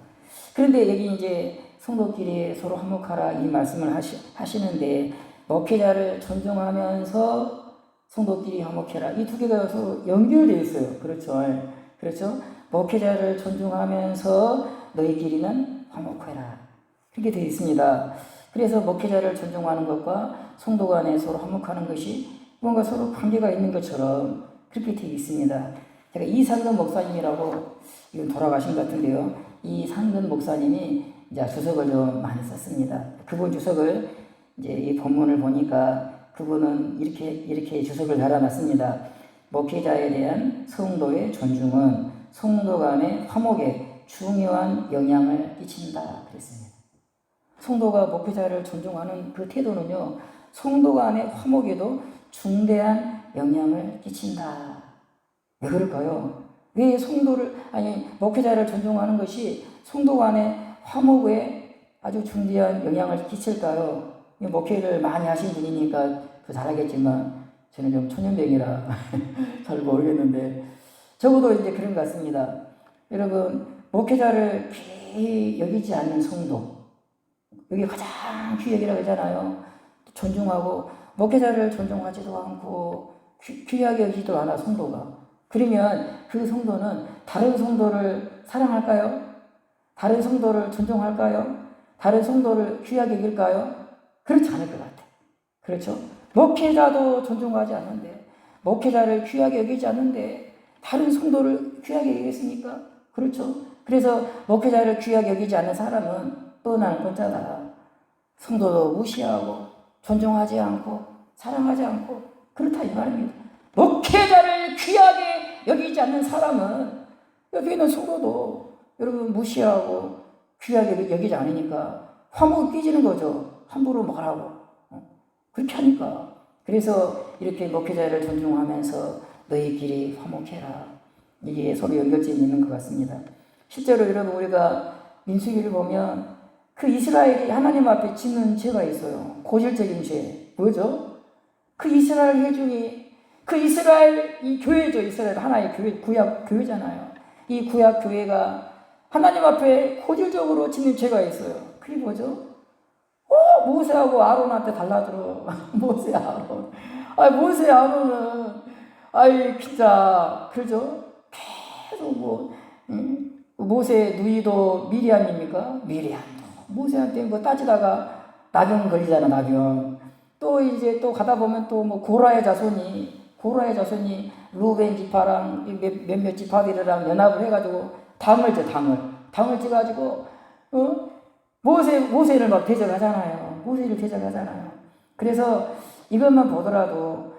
그런데 여기 이제 성도끼리 서로 화목하라 이 말씀을 하시는데 목회자를 존중하면서 성도끼리 화목해라. 이 두 개가 서로 연결되어 있어요. 그렇죠? 목회자를 존중하면서 너희끼리는 화목해라. 그렇게 되어 있습니다. 그래서 목회자를 존중하는 것과 성도 간에 서로 화목하는 것이 뭔가 서로 관계가 있는 것처럼 그렇게 되어 있습니다. 제가 이상근 목사님이라고, 이건 돌아가신 것 같은데요. 이상근 목사님이 이제 주석을 좀 많이 썼습니다. 그분 주석을 이제 이 본문을 보니까 그분은 이렇게 주석을 달아놨습니다. 목회자에 대한 성도의 존중은 성도 간의 화목에 중요한 영향을 끼친다 그랬습니다. 성도가 목회자를 존중하는 그 태도는요, 성도 간의 화목에도 중대한 영향을 끼친다. 왜 그럴까요? 왜 목회자를 존중하는 것이 성도 간의 화목에 아주 중대한 영향을 끼칠까요? 목회를 많이 하신 분이니까 더 잘하겠지만, 저는 좀 초년병이라 잘 모르겠는데, 적어도 이제 그런 것 같습니다. 여러분, 목회자를 귀히 여기지 않는 성도, 여기 가장 귀히 여기라고 하잖아요. 존중하고, 목회자를 존중하지도 않고, 귀하게 여기지도 않아, 성도가. 그러면 그 성도는 다른 성도를 사랑할까요? 다른 성도를 존중할까요? 다른 성도를 귀하게 여길까요? 그렇지 않을 것 같아요. 그렇죠? 목회자도 존중하지 않는데, 목회자를 귀하게 여기지 않는데, 다른 성도를 귀하게 여기겠습니까? 그렇죠? 그래서 목회자를 귀하게 여기지 않는 사람은 뻔한 뻔자다. 성도도 무시하고, 존중하지 않고, 사랑하지 않고, 그렇다 이 말입니다. 목회자를 귀하게 여기지 않는 사람은 여기 있는 성도도 여러분 무시하고 귀하게 여기지 않으니까 화목이 깨지는 거죠. 함부로 말하고. 그렇게 하니까. 그래서 이렇게 목회자를 존중하면서 너희끼리 화목해라. 이게 서로 연결점이 있는 것 같습니다. 실제로 여러분 우리가 민수기를 보면 그 이스라엘이 하나님 앞에 짓는 죄가 있어요. 고질적인 죄. 뭐죠? 그 이스라엘 회중이 그 이스라엘 이 교회죠. 이스라엘 하나의 교회, 구약 교회잖아요. 이 구약 교회가 하나님 앞에 고질적으로 짓는 죄가 있어요. 그게 뭐죠? 모세하고 아론한테 달라들어. 모세 아론. 모세 아론은 진짜 그러죠. 계속 모세 누이도 미리암입니까? 미리암도 모세한테 따지다가 나병 걸리잖아. 나병. 또 이제 또 가다 보면 또 고라의 자손이 루벤 지파랑 몇몇 지파들이랑 연합을 해가지고 당을 찌가지고 모세를 막 대적하잖아요. 그래서 이것만 보더라도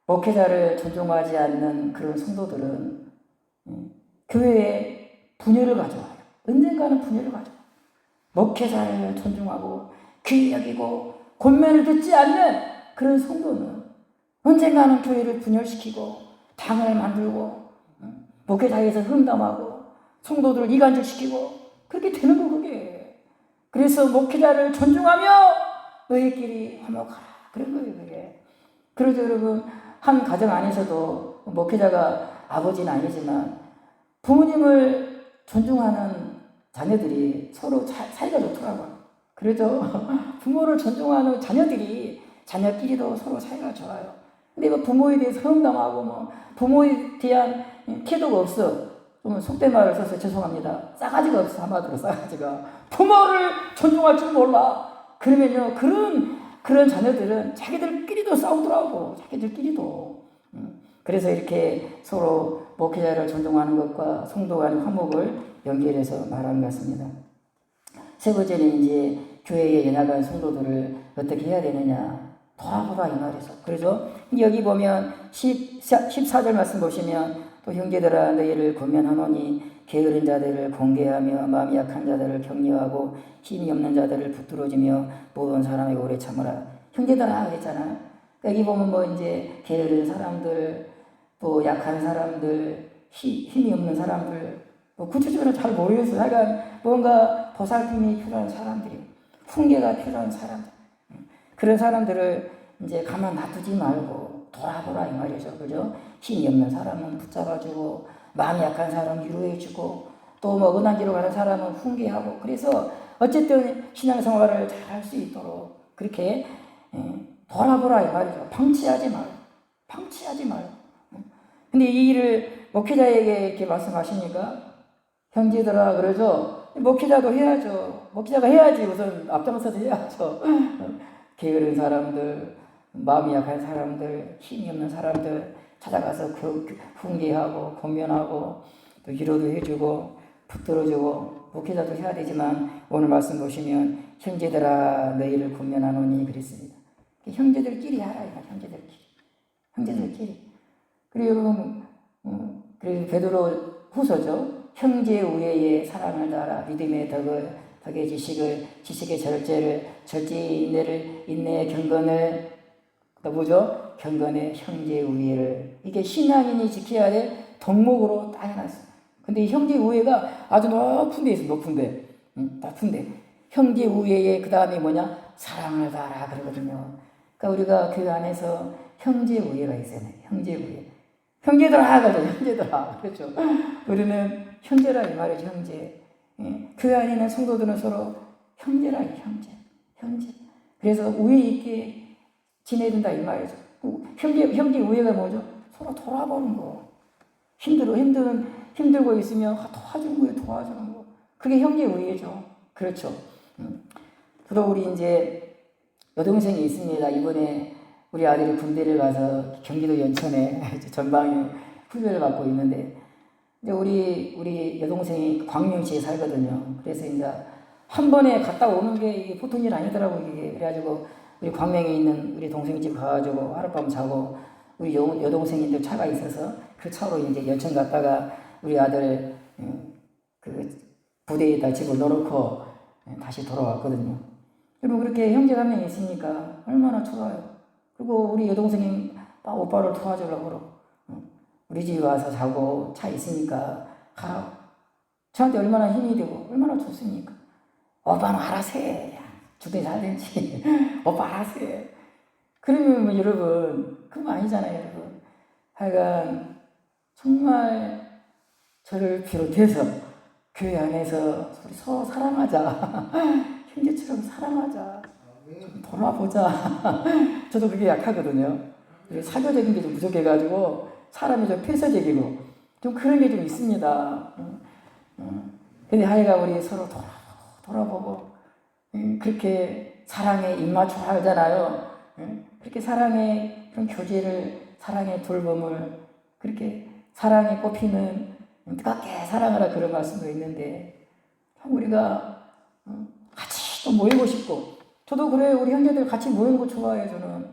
목회자를 존중하지 않는 그런 성도들은 교회에 분열을 가져와요. 언젠가는 분열을 가져와요. 목회자를 존중하고 귀히 여기고 권면을 듣지 않는 그런 성도는 언젠가는 교회를 분열시키고 당을 만들고 목회자에서 흠담하고 성도들을 이간질시키고 그렇게 되는 거 그게. 그래서 목회자를 존중하며 너희끼리 화목하라. 그런 거예요 그게. 그러죠 여러분. 한 가정 안에서도 목회자가 아버지는 아니지만 부모님을 존중하는 자녀들이 서로 사이가 좋더라고요. 그래도 부모를 존중하는 자녀끼리도 서로 사이가 좋아요. 근데 부모에 대해서 험담하고 부모에 대한 태도가 없어. 좀 속된 말을 써서 죄송합니다. 싸가지가 없어. 한마디로 싸가지가. 부모를 존중할 줄 몰라. 그러면요 그런 자녀들은 자기들끼리도 싸우더라고. 그래서 이렇게 서로 목회자를 존중하는 것과 성도 간의 화목을 연결해서 말하는 것 같습니다. 세 번째는 이제 교회에 연약한 성도들을 어떻게 해야 되느냐. 돌아보라 이 말이죠. 그래서 여기 보면 14절 말씀 보시면 또 형제들아 너희를 권면하노니 게으른 자들을 공개하며 마음이 약한 자들을 격려하고 힘이 없는 자들을 붙들어주며 모든 사람에게 오래 참으라. 형제들아 그랬잖아요. 여기 보면 이제 게으른 사람들 또 약한 사람들 힘이 없는 사람들 구체적으로 잘 모르겠어요. 하여간 뭔가 보살핌이 필요한 사람들이 훈계가 필요한 사람들 그런 사람들을 이제 가만 놔두지 말고 돌아보라 이 말이죠. 그죠? 힘이 없는 사람은 붙잡아주고 마음이 약한 사람은 위로해주고 또 어긋난 길로 가는 사람은 훈계하고 그래서 어쨌든 신앙생활을 잘 할 수 있도록 그렇게 돌아보라 이 말이죠. 방치하지 말고. 근데 이 일을 목회자에게 이렇게 말씀하시니까 형제들아 그러죠. 목회자도 해야죠. 목회자가 해야지 우선 앞장서서 해야죠. 게으른 사람들, 마음이 약한 사람들, 힘이 없는 사람들 찾아가서 훈계하고 권면하고 또 위로도 해주고 붙들어주고 목회자도 해야 되지만 오늘 말씀 보시면 형제들아 너희를 권면하노니 그랬습니다. 형제들끼리 하라 이거 형제들끼리. 그리고 여러분 그리고 베드로 후서죠. 형제 우애의 사랑을 다하라. 믿음의 덕의 지식의 절제의 인내의 경건을 또 뭐죠? 경건의 형제 우애를 이게 신앙인이 지켜야 될 덕목으로 딱 해놨어요. 근데 이 형제 우애가 아주 높은 데 있어요. 높은데 형제 우애의 그 다음에 뭐냐? 사랑을 다하라 그러거든요. 그러니까 우리가 그 안에서 형제 우애가 있어요. 형제 우애. 형제들아 그러죠. 형제들아 그렇죠. 우리는 형제라 이 말이죠. 형제. 그 안에는 성도들은 서로 형제라 형제. 그래서 우애 있게 지내야 된다 이 말이죠. 형제 우애가 뭐죠? 서로 돌아보는 거. 힘들고 있으면 도와주는 거. 그게 형제 우애죠. 그렇죠. 또 우리 이제 여동생이 있습니다. 이번에 우리 아들이 군대를 가서 경기도 연천에 전방에 훈련을 받고 있는데 이제 우리 여동생이 광명시에 살거든요. 그래서 이제 한 번에 갔다 오는 게 이게 보통 일 아니더라고요. 이게 그래가지고 우리 광명에 있는 우리 동생 집 가가지고 하룻밤 자고 우리 여동생인데 차가 있어서 그 차로 이제 연천 갔다가 우리 아들 그 부대에다 집을 넣어놓고 다시 돌아왔거든요. 여러분 그렇게 형제가 한 명 있으니까 얼마나 좋아요. 그리고 우리 여동생이 오빠를 도와주려고 그러고 우리 집에 와서 자고 차 있으니까 가라고. 저한테 얼마나 힘이 되고 얼마나 좋습니까? 오빠는 알아서 해. 죽든 살든지 오빠 알아서 해. 그러면 뭐 여러분 그거 아니잖아요 여러분. 하여간 정말 저를 비롯해서 교회 안에서 우리 서로 사랑하자. 형제처럼 사랑하자. 좀 돌아보자. 저도 그게 약하거든요. 사교적인 게 좀 부족해가지고 사람이 좀 폐쇄적이고 좀 그런 게 좀 있습니다. 근데 하여간 우리 서로 돌아보고 그렇게 사랑에 입맞춰 하잖아요. 그렇게 사랑의 그런 교제를 사랑의 돌봄을 그렇게 사랑에 꼽히는 뜨겁게 사랑하라 그런 말씀도 있는데 우리가 같이 또 모이고 싶고 저도 그래요. 우리 형제들 같이 모이는 거 좋아해요. 저는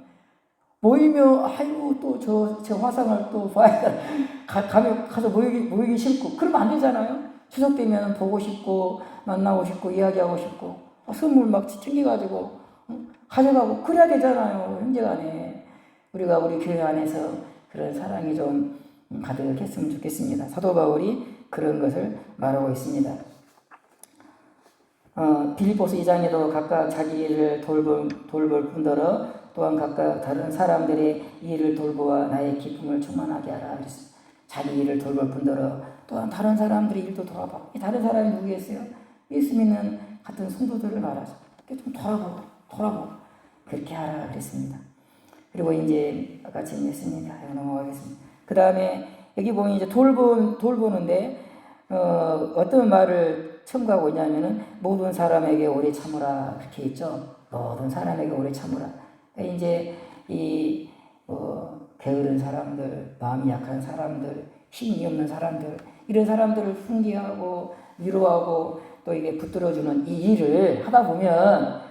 모이면 아이고 또 제 화상을 또 봐야 가서 모이기 싫고 그러면 안 되잖아요. 추석 되면 보고 싶고 만나고 싶고 이야기하고 싶고 선물 막 챙겨가지고 가져가고 그래야 되잖아요. 형제간에 우리가 우리 교회 안에서 그런 사랑이 좀 가득했으면 좋겠습니다. 사도 바울이 그런 것을 말하고 있습니다. 빌립보서 2장에도 각각 자기 일을 돌볼 뿐더러 또한 각각 다른 사람들의 일을 돌보아 나의 기쁨을 충만하게 하라 그랬습니다. 자기 일을 돌볼 뿐더러 또한 다른 사람들의 일도 돌아봐. 이 다른 사람이 누구겠어요? 예수 믿는 같은 성도들을 말하죠. 좀 돌아보고 그렇게 하라 그랬습니다. 그리고 이제 아까 진행했습니다. 넘어가겠습니다. 그 다음에 여기 보면 이제 돌보는데 어떤 말을 첨가하고 있냐면은 모든 사람에게 오래 참으라 그렇게 있죠. 모든 사람에게 오래 참으라. 이제 이 게으른 사람들, 마음이 약한 사람들, 힘이 없는 사람들 이런 사람들을 훈계하고 위로하고 또 이게 붙들어주는 이 일을 하다 보면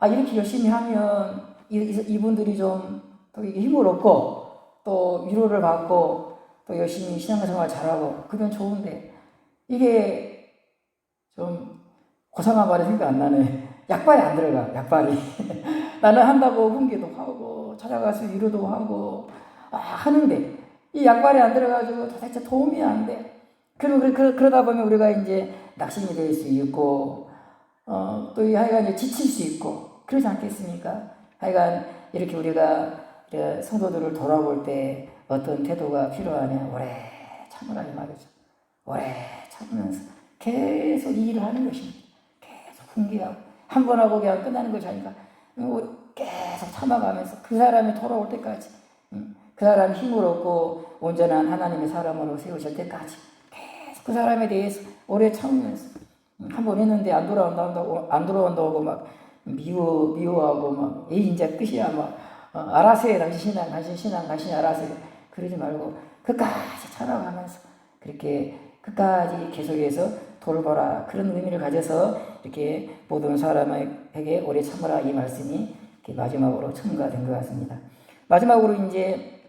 이렇게 열심히 하면 이분들이 좀 또 이게 힘을 얻고 또 위로를 받고 또 열심히 신앙생활 잘하고 그러면 좋은데 이게 좀 고상한 말이 생각 안 나네. 약발이 안 들어가. 약발이 나는 한다고 훈계도 하고 찾아가서 위로도 하고 하는데 이 약발이 안 들어가지고 도대체 도움이 안 돼. 그러다 보면 우리가 이제 낙심이 될 수 있고 또 하여간 지칠 수 있고 그러지 않겠습니까? 하여간 이렇게 우리가 성도들을 돌아볼 때 어떤 태도가 필요하냐. 오래 참으라 이 말이죠. 오래 참으면서 계속 이 일을 하는 것입니다. 계속 훈계하고 한 번 하고 그냥 끝나는 것이 아니라 계속 참아가면서 그 사람이 돌아올 때까지 그 사람이 힘을 얻고 온전한 하나님의 사람으로 세우실 때까지 계속 그 사람에 대해서 오래 참으면서 한 번 했는데 안 돌아온다고 막 미워하고 막 이제 끝이야 막 알아서 해 당신 신앙 당신이 알아서 해 그러지 말고 끝까지 찾아가면서 그렇게 끝까지 계속해서 돌보라. 그런 의미를 가져서 이렇게 모든 사람에게 오래 참으라 이 말씀이 이렇게 마지막으로 첨가가 된 것 같습니다. 마지막으로 이제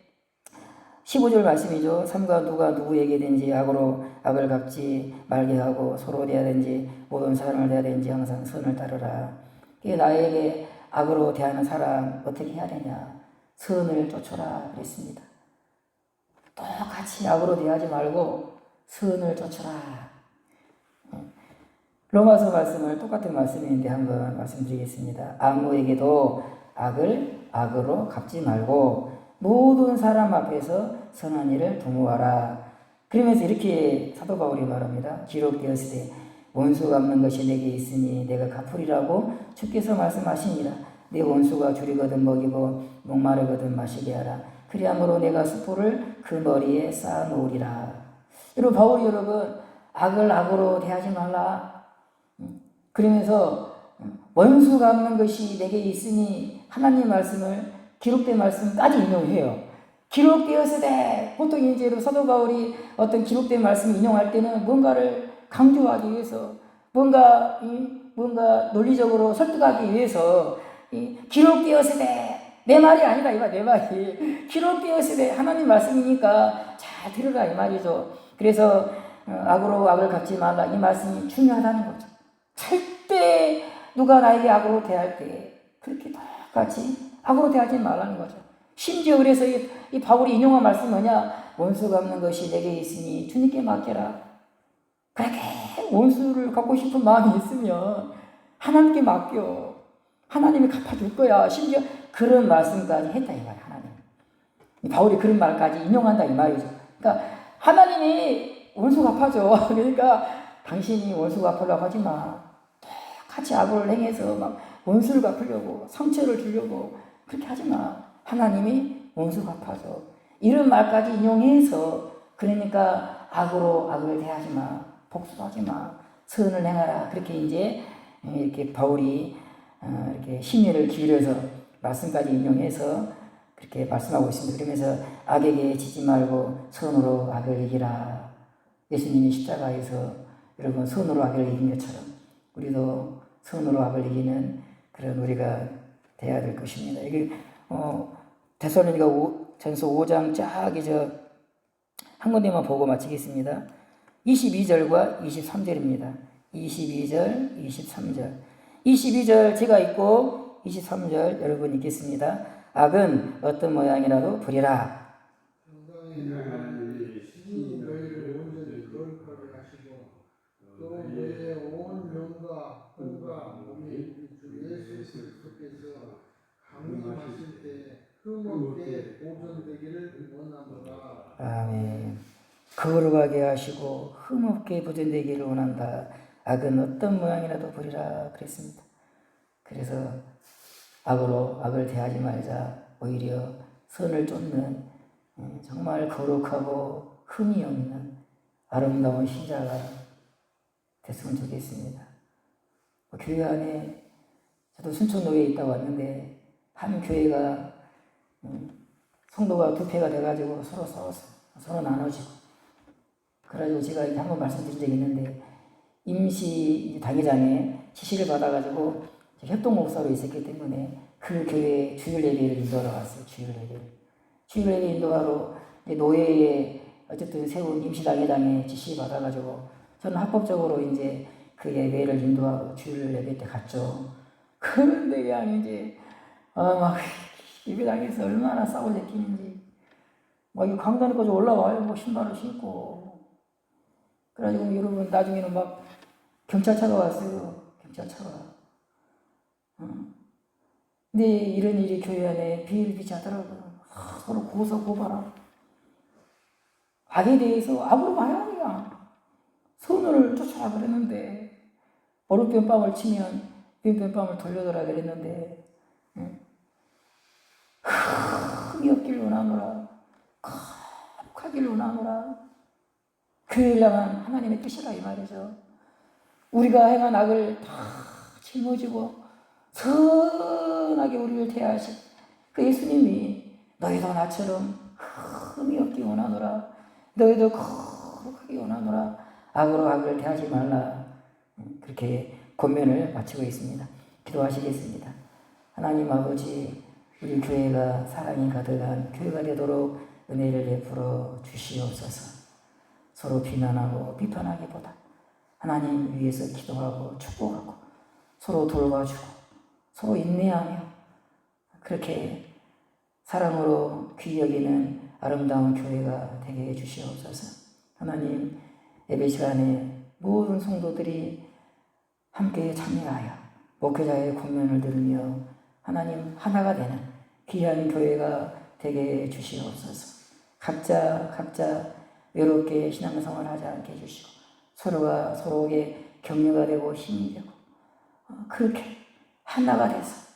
15절 말씀이죠. 삼가 누가 누구에게든지 악을 갚지 말게 하고 서로 대하든지 모든 사람을 대하든지 항상 선을 따르라. 나에게 악으로 대하는 사람 어떻게 해야 되냐? 선을 쫓아라 그랬습니다. 똑같이 악으로 대하지 말고 선을 쫓아라. 로마서 말씀을 똑같은 말씀인데 한번 말씀드리겠습니다. 아무에게도 악을 악으로 갚지 말고 모든 사람 앞에서 선한 일을 도모하라. 그러면서 이렇게 사도 바울이 말합니다. 기록되었으되 원수 갚는 것이 내게 있으니 내가 갚으리라고 주께서 말씀하시니라. 내 원수가 줄이거든 먹이고 목마르거든 마시게 하라. 그리함으로 내가 수포를 그 머리에 쌓아 놓으리라. 여러분 바울이 여러분 악을 악으로 대하지 말라. 그러면서 원수 갚는 것이 내게 있으니 하나님 말씀을 기록된 말씀까지 인용해요. 기록되었으되 보통 이제 사도 바울이 어떤 기록된 말씀을 인용할 때는 뭔가를 강조하기 위해서 뭔가 논리적으로 설득하기 위해서 기록되었으되 내 말이 아니다 이거 내 말이 기록되었으되 하나님 말씀이니까 잘 들으라 이 말이죠. 그래서 악으로 악을 갚지 말라 이 말씀이 중요하다는 거죠. 절대 누가 나에게 악으로 대할 때 그렇게 똑같이 악으로 대하지 말라는 거죠. 심지어 그래서 이 바울이 인용한 말씀 뭐냐? 원수 갚는 것이 내게 있으니 주님께 맡겨라. 그렇게 원수를 갚고 싶은 마음이 있으면 하나님께 맡겨. 하나님이 갚아줄 거야. 심지어 그런 말씀까지 했다 이 말이야. 하나님. 바울이 그런 말까지 인용한다 이 말이죠. 그러니까 하나님이 원수 갚아줘. 그러니까 당신이 원수 갚으려고 하지 마. 똑같이 악을 행해서 막 원수를 갚으려고 상처를 주려고 그렇게 하지 마. 하나님이 원수 갚아줘. 이런 말까지 인용해서 그러니까 악으로 악을 대하지 마. 복수하지 마. 선을 행하라. 그렇게 이제 이렇게 바울이 이렇게 심의를 기울여서 말씀까지 인용해서 그렇게 말씀하고 있습니다. 그러면서 악에게 지지 말고 선으로 악을 이기라. 예수님이 십자가에서 여러분 선으로 악을 이긴 것처럼 우리도 선으로 악을 이기는 그런 우리가 돼야 될 것입니다. 이게 데살로니가 전서 5장 쫙 한 군데만 보고 마치겠습니다. 22절과 23절입니다. 22절, 23절. 22절 제가 읽고 23절 여러분 읽겠습니다. 악은 어떤 모양이라도 부리라. 정당히 하나님이 신이 너희를 온전히 거룩하게 하시고 또 너희의 온 영과 혼과 몸이 주 예수 그리스도께서 강림하실 때 흠없게 보존되기를 원하노라. 아멘. 거룩하게 하시고 흠없게 보존되기를 원한다. 악은 어떤 모양이라도 부리라 그랬습니다. 그래서 악으로 악을 대하지 말자. 오히려 선을 쫓는 정말 거룩하고 흠이 없는 아름다운 신자가 됐으면 좋겠습니다. 교회 안에 저도 순천로에 있다 왔는데 한 교회가 성도가 두 패가 돼가지고 서로 싸웠어요. 서로 나눠지고. 그래가지고 제가 한번 말씀드린 적이 있는데 임시 당회장에 지시를 받아가지고 협동목사로 있었기 때문에 그 교회 주일 예배를 인도하러 갔어요. 주일 예배 인도하러 노예에 어쨌든 세운 임시 당회장에 지시 받아가지고 저는 합법적으로 이제 그 예배를 인도하고 주일 예배 때 갔죠. 그런데 그냥 이제 막 예배당에서 얼마나 싸고 제끼는지 막 이 강단에까지 올라와요. 뭐 신발을 신고. 그래가지고 여러분 나중에는 막 경찰차가 왔어요. 경찰차가. 근데 이런 일이 교회 안에 비일비재하더라고요. 서로 고소고발하고. 악에 대해서 악으로 봐야 그냥. 선을 쫓아라 그랬는데 얼음병빵을 치면 빈병빵을 돌려더라 그랬는데 흠이 없기를 원하노라. 거룩하기를 원하노라. 교회를 향한 하나님의 뜻이라 이 말이죠. 우리가 행한 악을 다 짊어지고 선하게 우리를 대하신 그 예수님이 너희도 나처럼 흠이 없기 원하노라. 너희도 거룩하기 원하노라. 악으로 악을 대하지 말라. 그렇게 권면을 마치고 있습니다. 기도하시겠습니다. 하나님 아버지, 우리 교회가 사랑이 가득한 교회가 되도록 은혜를 베풀어 주시옵소서. 서로 비난하고 비판하기보다 하나님 위해서 기도하고 축복하고 서로 돌봐주고 서로 인내하며 그렇게 사랑으로 귀히 여기는 아름다운 교회가 되게 해주시옵소서. 하나님, 예배 시간에 모든 성도들이 함께 참여하여 목회자의 권면을 들으며 하나님 하나가 되는 귀한 교회가 되게 해주시옵소서. 각자 외롭게 신앙생활 하지 않게 해주시고 서로가 서로에게 격려가 되고 힘이 되고 그렇게 하나가 돼서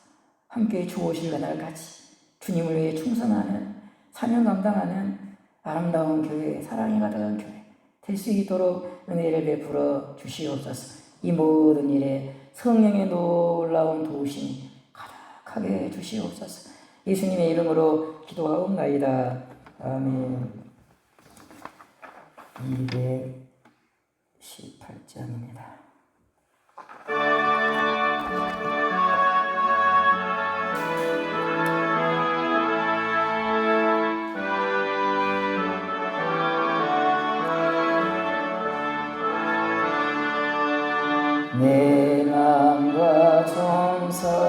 함께 주오실 그날까지 주님을 위해 충성하는 사명 감당하는 아름다운 교회, 사랑이 가득한 교회 될 수 있도록 은혜를 베풀어 주시옵소서. 이 모든 일에 성령의 놀라운 도우심이 가득하게 주시옵소서. 예수님의 이름으로 기도하옵나이다. 아멘. 218장입니다. 내 맘과 정성하여서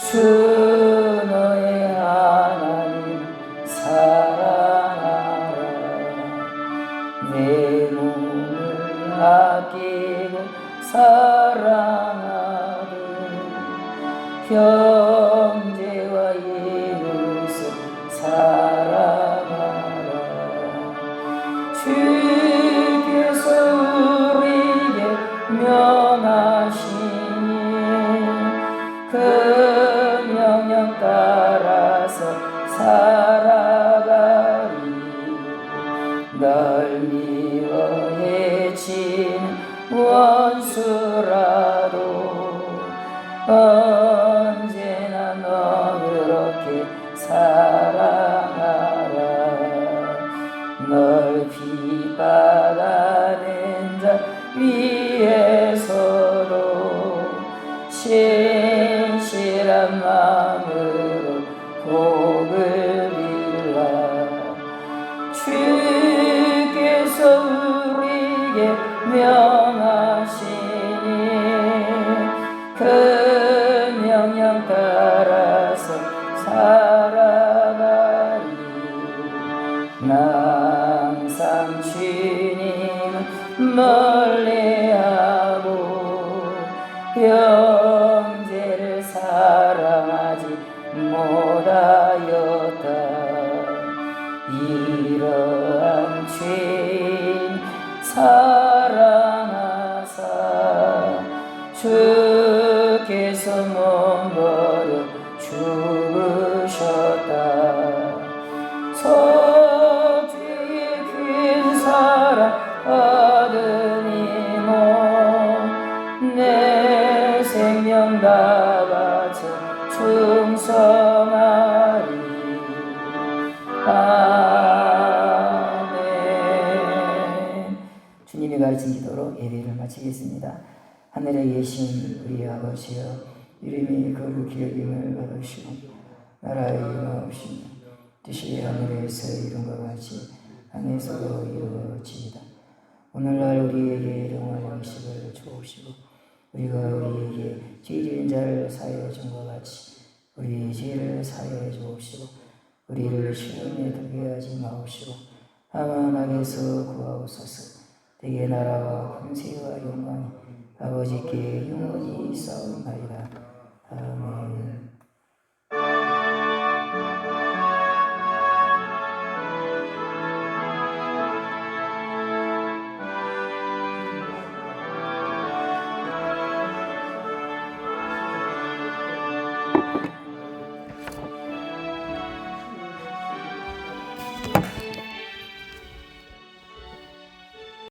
주 너의 하나님 사랑하라. 내 몸을 아끼고 사랑하듯 형제와 이웃을 사랑하라. 주께서 우리에게 명하시니 그 명령 따라서 살아가리. 널 미워 해치는 원수라도 언제나 너 그렇게 사랑하라. 널 비박하는 자 위에서도 신실한 마음으로 복을 빌라. 주께서 우리에게 명하시니 그 명령 따라서 살아가리. 항상 주님은 멀리하고 형제를 사랑하지 못하였다. 이러한 죄인 사랑하사 주께서 몸버려 죽으셨다. 속죄의 큰 사랑 얻으니모 내 생명 다 바쳐 충성하리. 아멘. 주님이 가르친 기도로 예배를 마치겠습니다. 하늘에 계신 우리 아버지여, 이름이 거룩히 여김을 받으시고 나라의 임하옵시며 뜻이 하늘에서 이룬 것 같이 땅에서도 이루어지이다. 오늘날 우리에게 일용할 양식을 주옵시고 우리가 우리에게 죄 지은 자를 사하여 준 것 같이 우리 죄를 사하여 주옵시고 우리를 시험에 들게 하지 마옵시고 다만 악에서 구하옵소서. 대개 나라와 권세와 영광이 아버지께 영원히 있사옵나이다. 아멘.